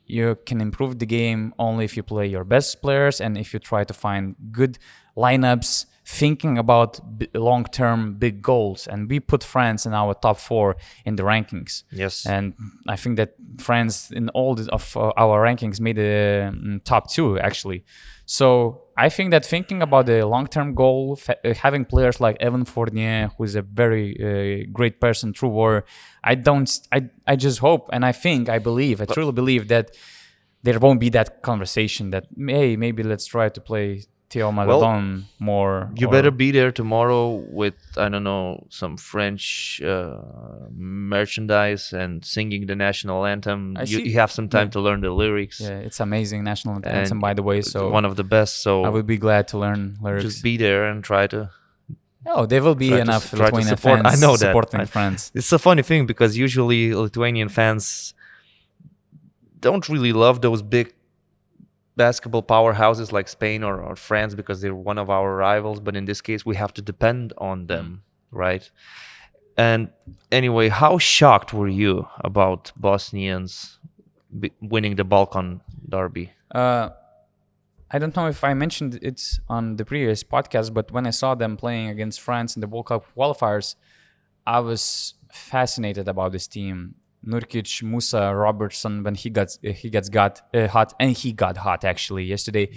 A: you can improve the game only if you play your best players and if you try to find good lineups, thinking about long-term big goals. And we put France in our top 4 in the rankings.
B: Yes.
A: And I think that France in all of our rankings made the top 2 actually. So I think that thinking about the long-term goal, having players like Evan Fournier, who is a very great person through war, I just hope and I truly believe that there won't be that conversation that, hey, maybe let's try to play Theo Maledon more.
B: You better be there tomorrow with, I don't know, some French merchandise and singing the national anthem. You have some time to learn the lyrics.
A: Yeah, it's amazing national anthem, by the way. So
B: one of the best. So
A: I would be glad to learn lyrics.
B: just be there and try to.
A: Oh, there will be
B: try to-
A: enough
B: try to
A: Lithuanian
B: support.
A: fans
B: I know that.
A: supporting France.
B: It's a funny thing because usually Lithuanian fans don't really love those big basketball powerhouses like Spain or France because they're one of our rivals. But in this case, we have to depend on them, right? And anyway, how shocked were you about Bosnians winning the Balkan Derby?
A: I don't know if I mentioned it on the previous podcast, but when I saw them playing against France in the World Cup qualifiers, I was fascinated about this team. Nurkic, Musa, Robertson, when he got hot, and he got hot actually yesterday.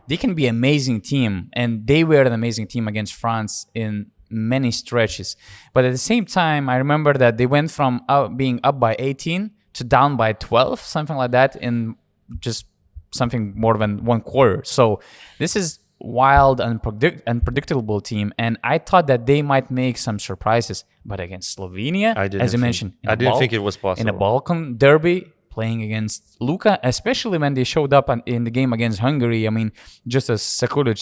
A: They can be an amazing team, and they were an amazing team against France in many stretches. But at the same time, I remember that they went from being up by 18 to down by 12, something like that, in just something more than 1 quarter. So this is wild and unpredictable team, and I thought that they might make some surprises. But against Slovenia, as you mentioned,
B: I didn't think it was possible.
A: in a Balkan derby, playing against Luka, especially when they showed up in the game against Hungary. I mean, just as Coach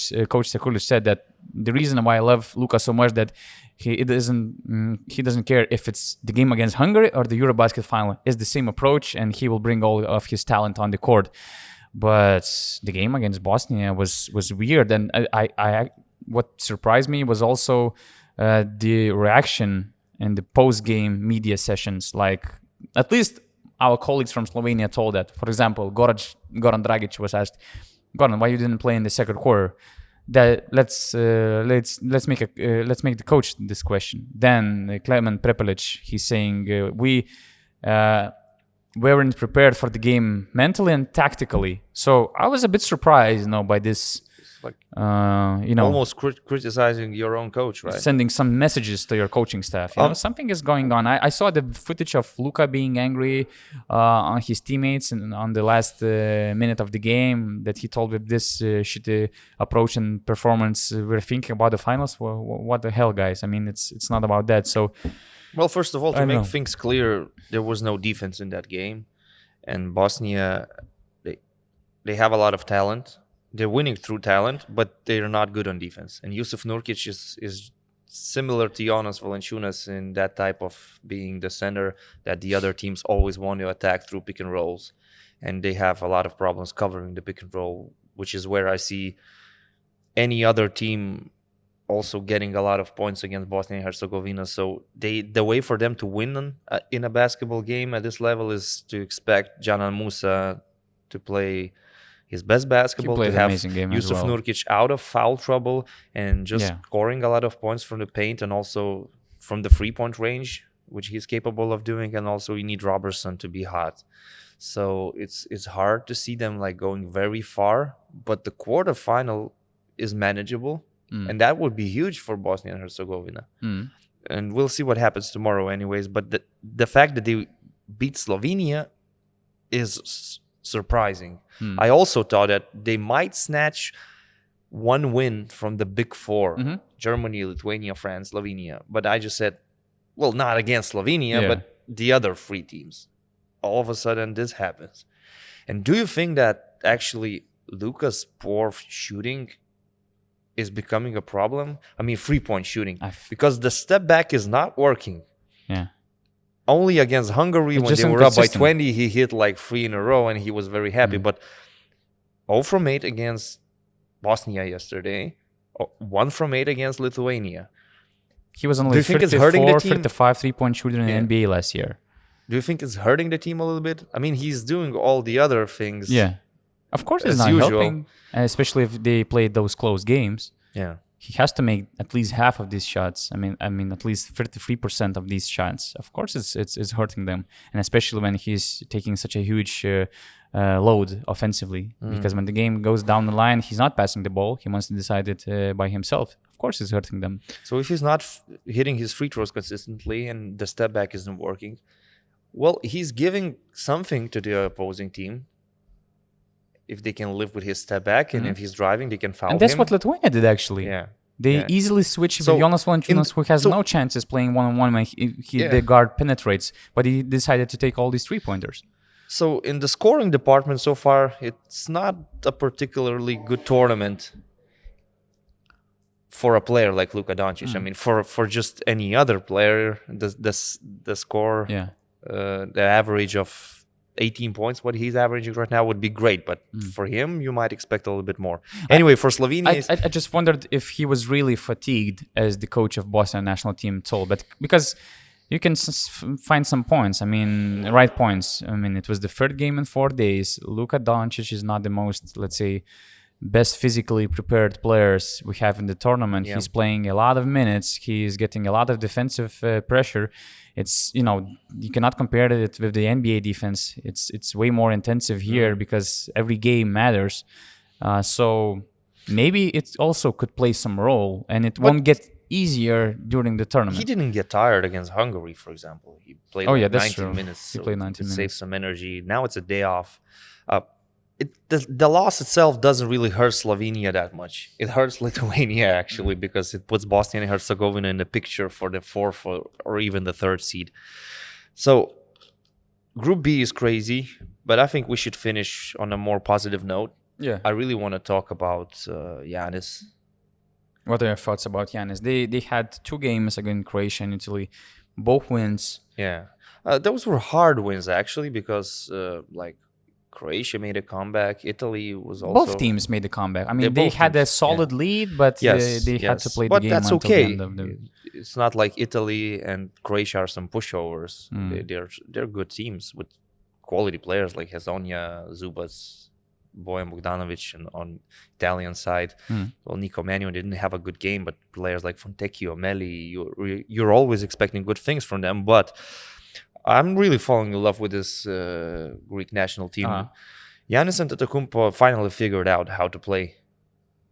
A: Sekulic said, that the reason why I love Luka so much that he doesn't care if it's the game against Hungary or the EuroBasket final. It's the same approach, and he will bring all of his talent on the court. But the game against Bosnia was weird, and I what surprised me was also the reaction in the post-game media sessions. Like, at least our colleagues from Slovenia told that. For example, Goran Dragic was asked, "Goran, why you didn't play in the second quarter?" That let's make the coach this question. Then Klemen Prepelic, he's saying we weren't prepared for the game mentally and tactically. So I was a bit surprised, by this.
B: Like,
A: Almost
B: criticizing your own coach, right?
A: Sending some messages to your coaching staff. Something is going on. I saw the footage of Luka being angry on his teammates and on the last minute of the game, that he told with this shitty approach and performance, we're thinking about the finals. Well, what the hell, guys? I mean, it's not about that. So,
B: well, first of all, to make things clear, there was no defense in that game, and Bosnia, they have a lot of talent. They're winning through talent, but they're not good on defense. And Jusuf Nurkic is similar to Jonas Valanciunas in that type of being the center that the other teams always want to attack through pick and rolls. And they have a lot of problems covering the pick and roll, which is where I see any other team also getting a lot of points against Bosnia and Herzegovina. So the way for them to win in a basketball game at this level is to expect Canan Musa to play his best basketball, to have Jusuf Nurkic out of foul trouble and just scoring a lot of points from the paint and also from the three-point range, which he's capable of doing. And also you need Robertson to be hot. So it's hard to see them like going very far, but the quarterfinal is manageable. And that would be huge for Bosnia and Herzegovina. And we'll see what happens tomorrow anyways. But the fact that they beat Slovenia is surprising. I also thought that they might snatch one win from the big four, Germany, Lithuania, France, Slovenia. But I just said, well, not against Slovenia, but the other three teams. All of a sudden, this happens. And do you think that actually Luka's poor shooting is becoming a problem? I mean, 3-point shooting. Because the step back is not working.
A: Yeah.
B: Only against Hungary, when they were up by 20, he hit like 3 in a row and he was very happy. But 0 from 8 against Bosnia yesterday, 1 from 8 against Lithuania.
A: He was only 54, 55 3-point shooter in the NBA last year.
B: Do you think it's hurting the team a little bit? I mean, he's doing all the other things.
A: Yeah. Of course it's not helping, especially if they played those close games.
B: Yeah.
A: He has to make at least half of these shots. I mean, at least 33% of these shots. Of course, it's hurting them, and especially when he's taking such a huge load offensively. Because when the game goes down the line, he's not passing the ball. He wants to decide it by himself. Of course, it's hurting them.
B: So if he's not hitting his free throws consistently and the step back isn't working, well, he's giving something to the opposing team. If they can live with his step back and if he's driving, they can foul him.
A: And that's what Lithuania did, actually.
B: Yeah.
A: They easily switch with Jonas Valanciunas, who has no chances playing one-on-one when the guard penetrates. But he decided to take all these three-pointers.
B: So in the scoring department so far, it's not a particularly good tournament for a player like Luka Doncic. I mean, for just any other player, the score, the average of 18 points, what he's averaging right now would be great. But for him, you might expect a little bit more. Anyway, for Slovenia...
A: I just wondered if he was really fatigued, as the coach of Bosnia national team told. But because you can find some points. I mean, right points. I mean, it was the third game in 4 days. Luka Doncic is not the most, let's say, best physically prepared players we have in the tournament. He's playing a lot of minutes. He's getting a lot of defensive pressure. It's, you cannot compare it with the NBA defense. It's way more intensive here because every game matters. So maybe it also could play some role, and it won't get easier during the tournament.
B: He didn't get tired against Hungary, for example. He played 19 minutes.
A: He played 19 minutes.
B: Saved some energy. Now it's a day off. The loss itself doesn't really hurt Slovenia that much. It hurts Lithuania, actually, because it puts Bosnia and Herzegovina in the picture for the 4th or even the 3rd seed. So Group B is crazy, but I think we should finish on a more positive note.
A: Yeah.
B: I really want to talk about Giannis.
A: What are your thoughts about Giannis? They had 2 games against Croatia and Italy, both wins.
B: Yeah. Those were hard wins, actually, because Croatia made a comeback. Italy was also...
A: Both teams made a comeback. I mean, they
B: both
A: had a
B: teams,
A: solid lead, but they had to play the
B: but
A: game
B: that's
A: until
B: okay.
A: the end of the...
B: It's not like Italy and Croatia are some pushovers. They're good teams with quality players like Hezonja, Zubas, Bojan Bogdanovic, and on Italian side, well, Nico Mannion didn't have a good game, but players like Fontecchio, Meli, you're always expecting good things from them. But I'm really falling in love with this Greek national team. Giannis Antetokounmpo finally figured out how to play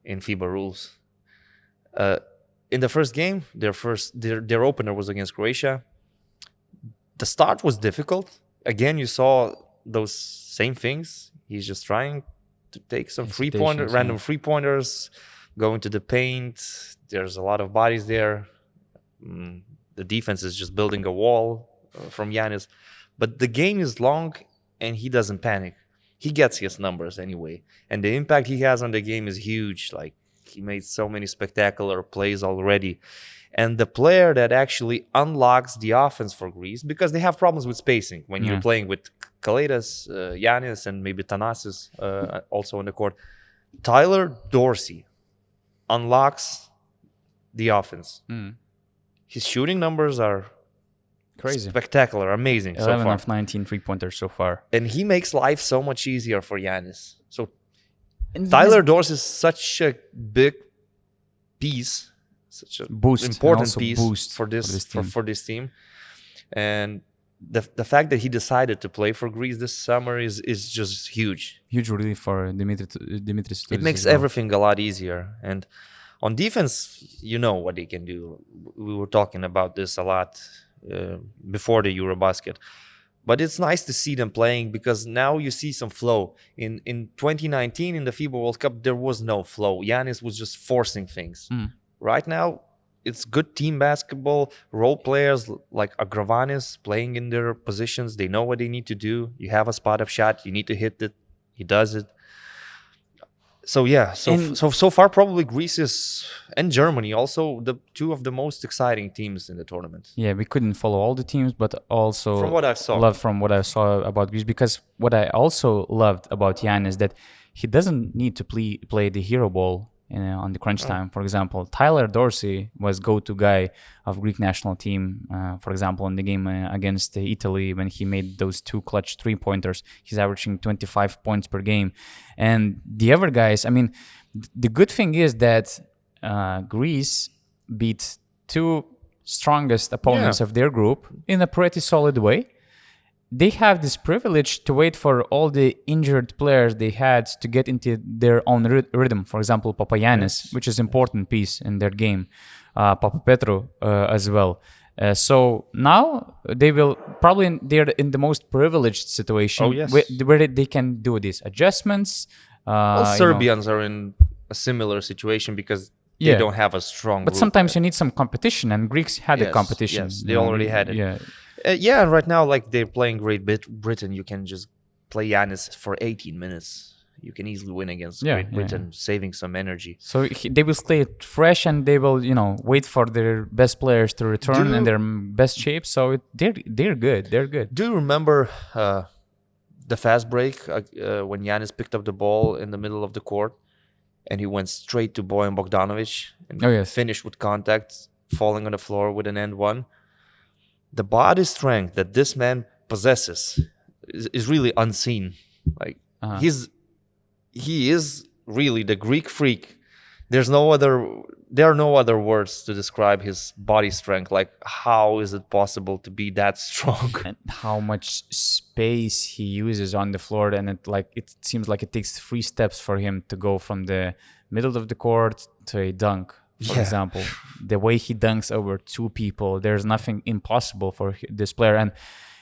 B: in FIBA rules. In the first game, their opener was against Croatia. The start was difficult. Again, you saw those same things. He's just trying to take some random free pointers, go into the paint. There's a lot of bodies there. The defense is just building a wall from Giannis. But the game is long and he doesn't panic. He gets his numbers anyway. And the impact he has on the game is huge. Like, he made so many spectacular plays already. And the player that actually unlocks the offense for Greece, because they have problems with spacing when you're playing with Kalaitis, Giannis, and maybe Thanasis also on the court. Tyler Dorsey unlocks the offense. His shooting numbers are
A: crazy,
B: spectacular, amazing
A: 11
B: so far.
A: of 19 3-pointers so far.
B: And he makes life so much easier for Giannis. So Tyler Dorsey is such a big piece, such a important piece for this team. And the fact that he decided to play for Greece this summer is just huge.
A: Huge relief for Dimitris.
B: It makes everything a lot easier. And on defense, you know what they can do. We were talking about this a lot before the EuroBasket. But it's nice to see them playing because now you see some flow. In 2019, in the FIBA World Cup, there was no flow. Giannis was just forcing things. Right now, it's good team basketball. Role players like Agravanis playing in their positions. They know what they need to do. You have a spot up shot. You need to hit it. He does it. So yeah, so far probably Greece and Germany also the two of the most exciting teams in the tournament.
A: Yeah, we couldn't follow all the teams, but also
B: from what I saw
A: about Greece, because what I also loved about Giannis that he doesn't need to play the hero ball on the crunch time. For example, Tyler Dorsey was go-to guy of Greek national team. For example, in the game against Italy, when he made those two clutch 3-pointers, he's averaging 25 points per game. And the other guys, I mean, the good thing is that Greece beat two strongest opponents of their group in a pretty solid way. They have this privilege to wait for all the injured players they had to get into their own rhythm. For example, Papagiannis, which is an important piece in their game. Papapetru as well. So now they're in the most privileged situation where they can do these adjustments.
B: Serbians are in a similar situation because they don't have a strong
A: But
B: group.
A: Sometimes you need some competition, and Greeks had a competition.
B: Yes, they already had it. And right now, like they're playing Great Britain, you can just play Giannis for 18 minutes. You can easily win against Great Britain, saving some energy.
A: So they will stay fresh, and they will, wait for their best players to return in their best shape. So they're good. They're good.
B: Do you remember the fast break when Giannis picked up the ball in the middle of the court, and he went straight to Bojan Bogdanovic and finished with contact, falling on the floor with an end one? The body strength that this man possesses is really unseen. Like he is really the Greek freak. There are no other words to describe his body strength. Like, how is it possible to be that strong?
A: And how much space he uses on the floor, and it seems like it takes 3 steps for him to go from the middle of the court to a dunk. For example, the way he dunks over 2 people, there's nothing impossible for this player. And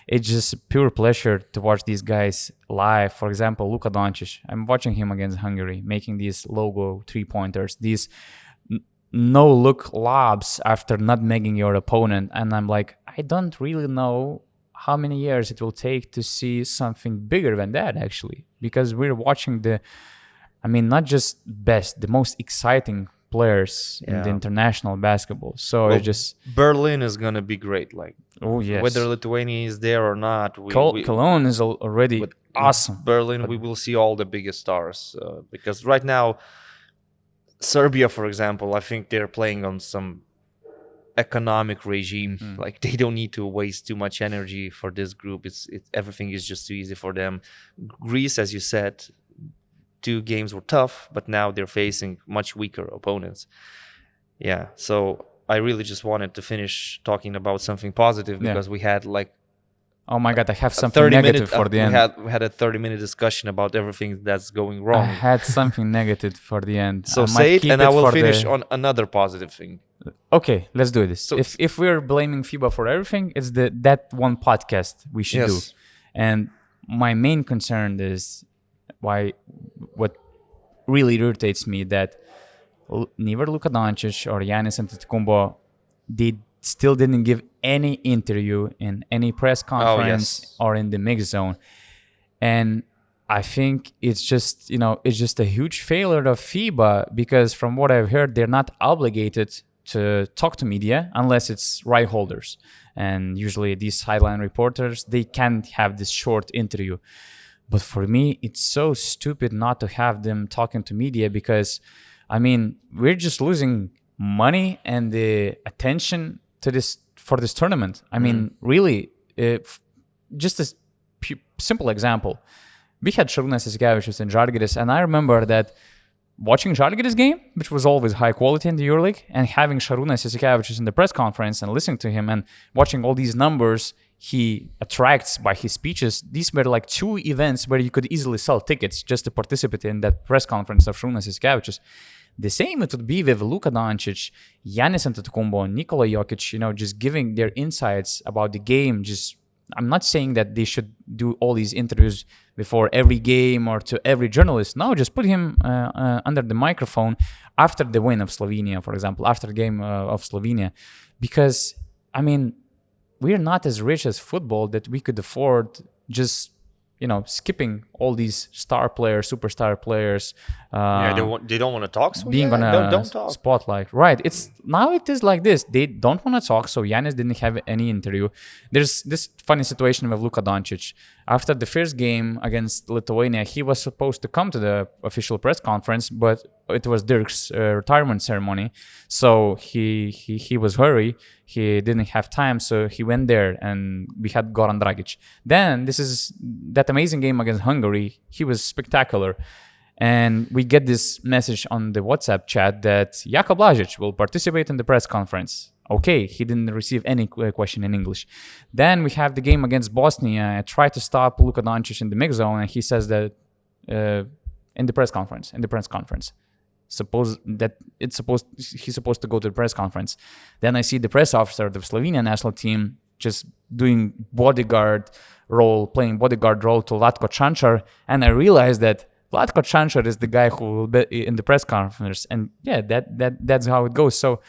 A: it's just pure pleasure to watch these guys live. For example, Luka Doncic, I'm watching him against Hungary, making these logo 3-pointers, these no-look lobs after nutmegging your opponent. And I'm like, I don't really know how many years it will take to see something bigger than that, actually. Because we're watching not just the most exciting players in the international basketball. So it's just
B: Berlin is gonna be great. Like,
A: whether
B: Lithuania is there or not,
A: Cologne is already awesome.
B: Berlin, we will see all the biggest stars because right now, Serbia, for example, I think they're playing on some economic regime. Like they don't need to waste too much energy for this group. Everything is just too easy for them. Greece, as you said, 2 games were tough, but now they're facing much weaker opponents. Yeah, so I really just wanted to finish talking about something positive because we had like
A: oh my God, I have something negative for the end.
B: We had a 30-minute discussion about everything that's going wrong.
A: I had something negative for the end.
B: So say it, and I will finish on another positive thing.
A: Okay, let's do this.
B: So,
A: if we're blaming FIBA for everything, it's that one podcast we should do. And my main concern is what really irritates me that neither Luka Doncic or Giannis Antetokounmpo, they still didn't give any interview in any press conference or in the mix zone. And I think it's just a huge failure of FIBA because from what I've heard, they're not obligated to talk to media unless it's right holders. And usually these sideline reporters, they can't have this short interview. But for me, it's so stupid not to have them talking to media because, I mean, we're just losing money and the attention for this tournament. I mean, really, just a simple example. We had Šarūnas Jasikevičius and Žalgiris, and I remember that watching Žalgiris game, which was always high quality in the EuroLeague, and having Šarūnas Jasikevičius in the press conference and listening to him and watching all these numbers he attracts by his speeches, these were like 2 events where you could easily sell tickets just to participate in that press conference of Šarūnas Jasikevičius. The same it would be with Luka Doncic, Giannis Antetokounmpo, Nikola Jokic, just giving their insights about the game. I'm not saying that they should do all these interviews before every game or to every journalist. No, just put him under the microphone after the win of Slovenia, for example, after the game of Slovenia. Because, I mean, we're not as rich as football that we could afford just skipping all these star players, superstar players.
B: They don't want to talk. So
A: being on a
B: don't talk.
A: spotlight, right? Now it is like this. They don't want to talk, so Giannis didn't have any interview. There's this funny situation with Luka Doncic. After the first game against Lithuania, he was supposed to come to the official press conference, but it was Dirk's retirement ceremony, so he was hurry. He didn't have time, so he went there, and we had Goran Dragic. Then this is that amazing game against Hungary. He was spectacular. And we get this message on the WhatsApp chat that Jaka Blažić will participate in the press conference. Okay, he didn't receive any question in English. Then we have the game against Bosnia. I tried to stop Luka Doncic in the mix zone, and he says that in the press conference. He's supposed to go to the press conference. Then I see the press officer of the Slovenian national team just doing bodyguard role, playing bodyguard role to Latko Čančar, and I realized that Latko Čančar is the guy who will be in the press conference, and yeah, that's how it goes. So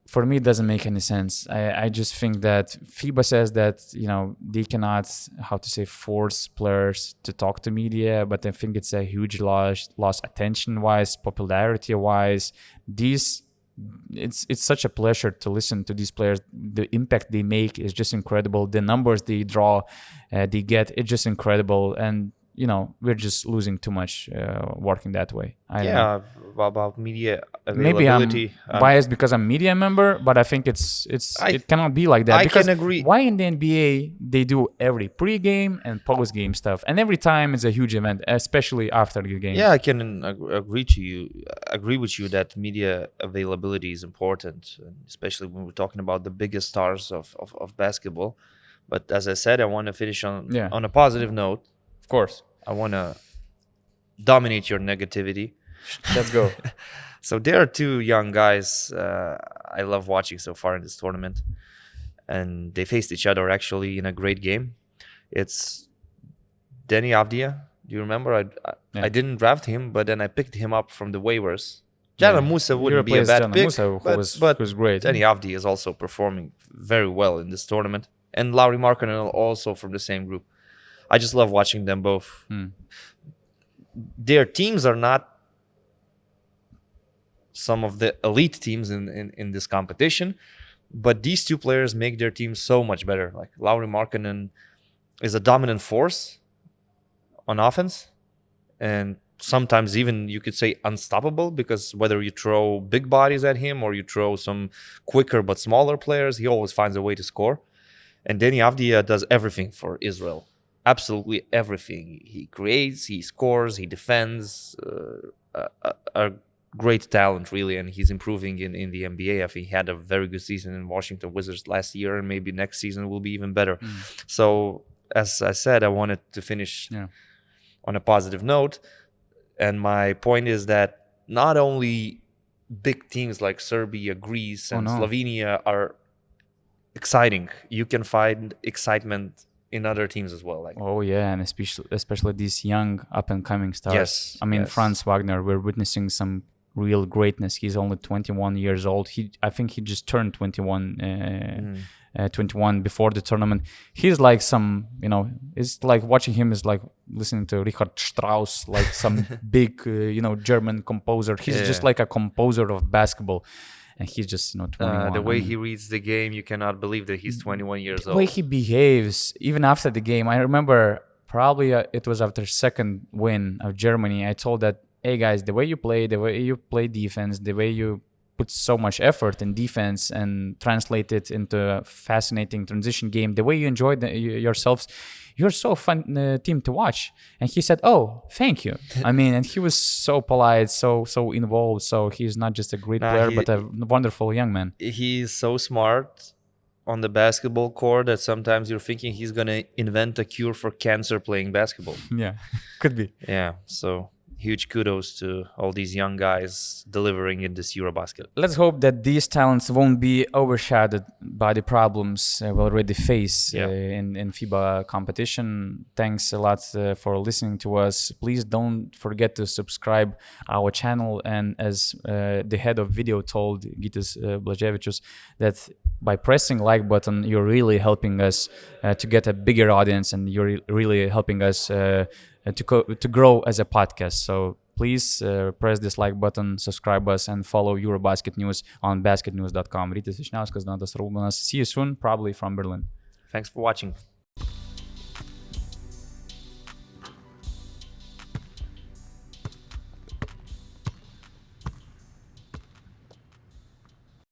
A: for me, it doesn't make any sense. I just think that FIBA says that they cannot, force players to talk to media, but I think it's a huge loss attention-wise, popularity-wise. It's such a pleasure to listen to these players. The impact they make is just incredible. The numbers they draw, they get, it's just incredible. And we're just losing too much working that way. I don't know.
B: About media availability.
A: Maybe I'm biased because I'm a media member, but I think it cannot be like that.
B: I
A: because
B: can agree.
A: Why in the NBA they do every pre-game and post-game stuff, and every time it's a huge event, especially after the game.
B: Yeah, I can agree with you that media availability is important, especially when we're talking about the biggest stars of basketball. But as I said, I want to finish on a positive note.
A: Of course.
B: I want to dominate your negativity.
A: Let's go.
B: So there are 2 young guys I love watching so far in this tournament. And they faced each other actually in a great game. It's Deni Avdija. Do you remember? I didn't draft him, but then I picked him up from the waivers. Jana Musa wouldn't be a bad pick, but
A: was great.
B: Deni Avdija is also performing very well in this tournament. And Lauri Markkanen also from the same group. I just love watching them both. Their teams are not some of the elite teams in this competition, but these 2 players make their team so much better. Like Lauri Markkanen is a dominant force on offense, and sometimes even you could say unstoppable, because whether you throw big bodies at him or you throw some quicker but smaller players, he always finds a way to score. And Deni Avdija does everything for Israel. Absolutely everything. He creates, he scores, he defends. A great talent, really, and he's improving in the NBA. I think he had a very good season in Washington Wizards last year, and maybe next season will be even better. So, as I said, I wanted to finish on a positive note. And my point is that not only big teams like Serbia, Greece, and Slovenia are exciting. You can find excitement in other teams as well.
A: And especially these young up-and-coming stars.
B: Yes,
A: I mean, Franz Wagner, we're witnessing some real greatness. He's only 21 years old. I think he just turned 21 before the tournament. He's like some, it's like watching him is like listening to Richard Strauss, like some big, German composer. He's just like a composer of basketball. And he's just, 21.
B: The way he reads the game, you cannot believe that he's 21 years old.
A: The way he behaves, even after the game. I remember probably it was after second win of Germany. I told that, hey guys, the way you play defense, the way you put so much effort in defense and translate it into a fascinating transition game, the way you enjoy yourselves, you're so fun team to watch. And he said, oh, thank you. I mean, and he was so polite, so involved. So he's not just a great player, but a wonderful young man.
B: He's so smart on the basketball court that sometimes you're thinking he's going to invent a cure for cancer playing basketball.
A: Yeah, could be.
B: Yeah, so huge kudos to all these young guys delivering in this EuroBasket.
A: Let's hope that these talents won't be overshadowed by the problems we already face in FIBA competition. Thanks a lot for listening to us. Please don't forget to subscribe our channel. And as the head of video told Gytis Blaževičius, that by pressing like button, you're really helping us to get a bigger audience, and you're really helping us to grow as a podcast. So please press this like button, subscribe us, and follow EuroBasket News on basketnews.com. Rytis Vyšniauskas, Donatas Raubonas. See you soon, probably from Berlin.
B: Thanks for watching.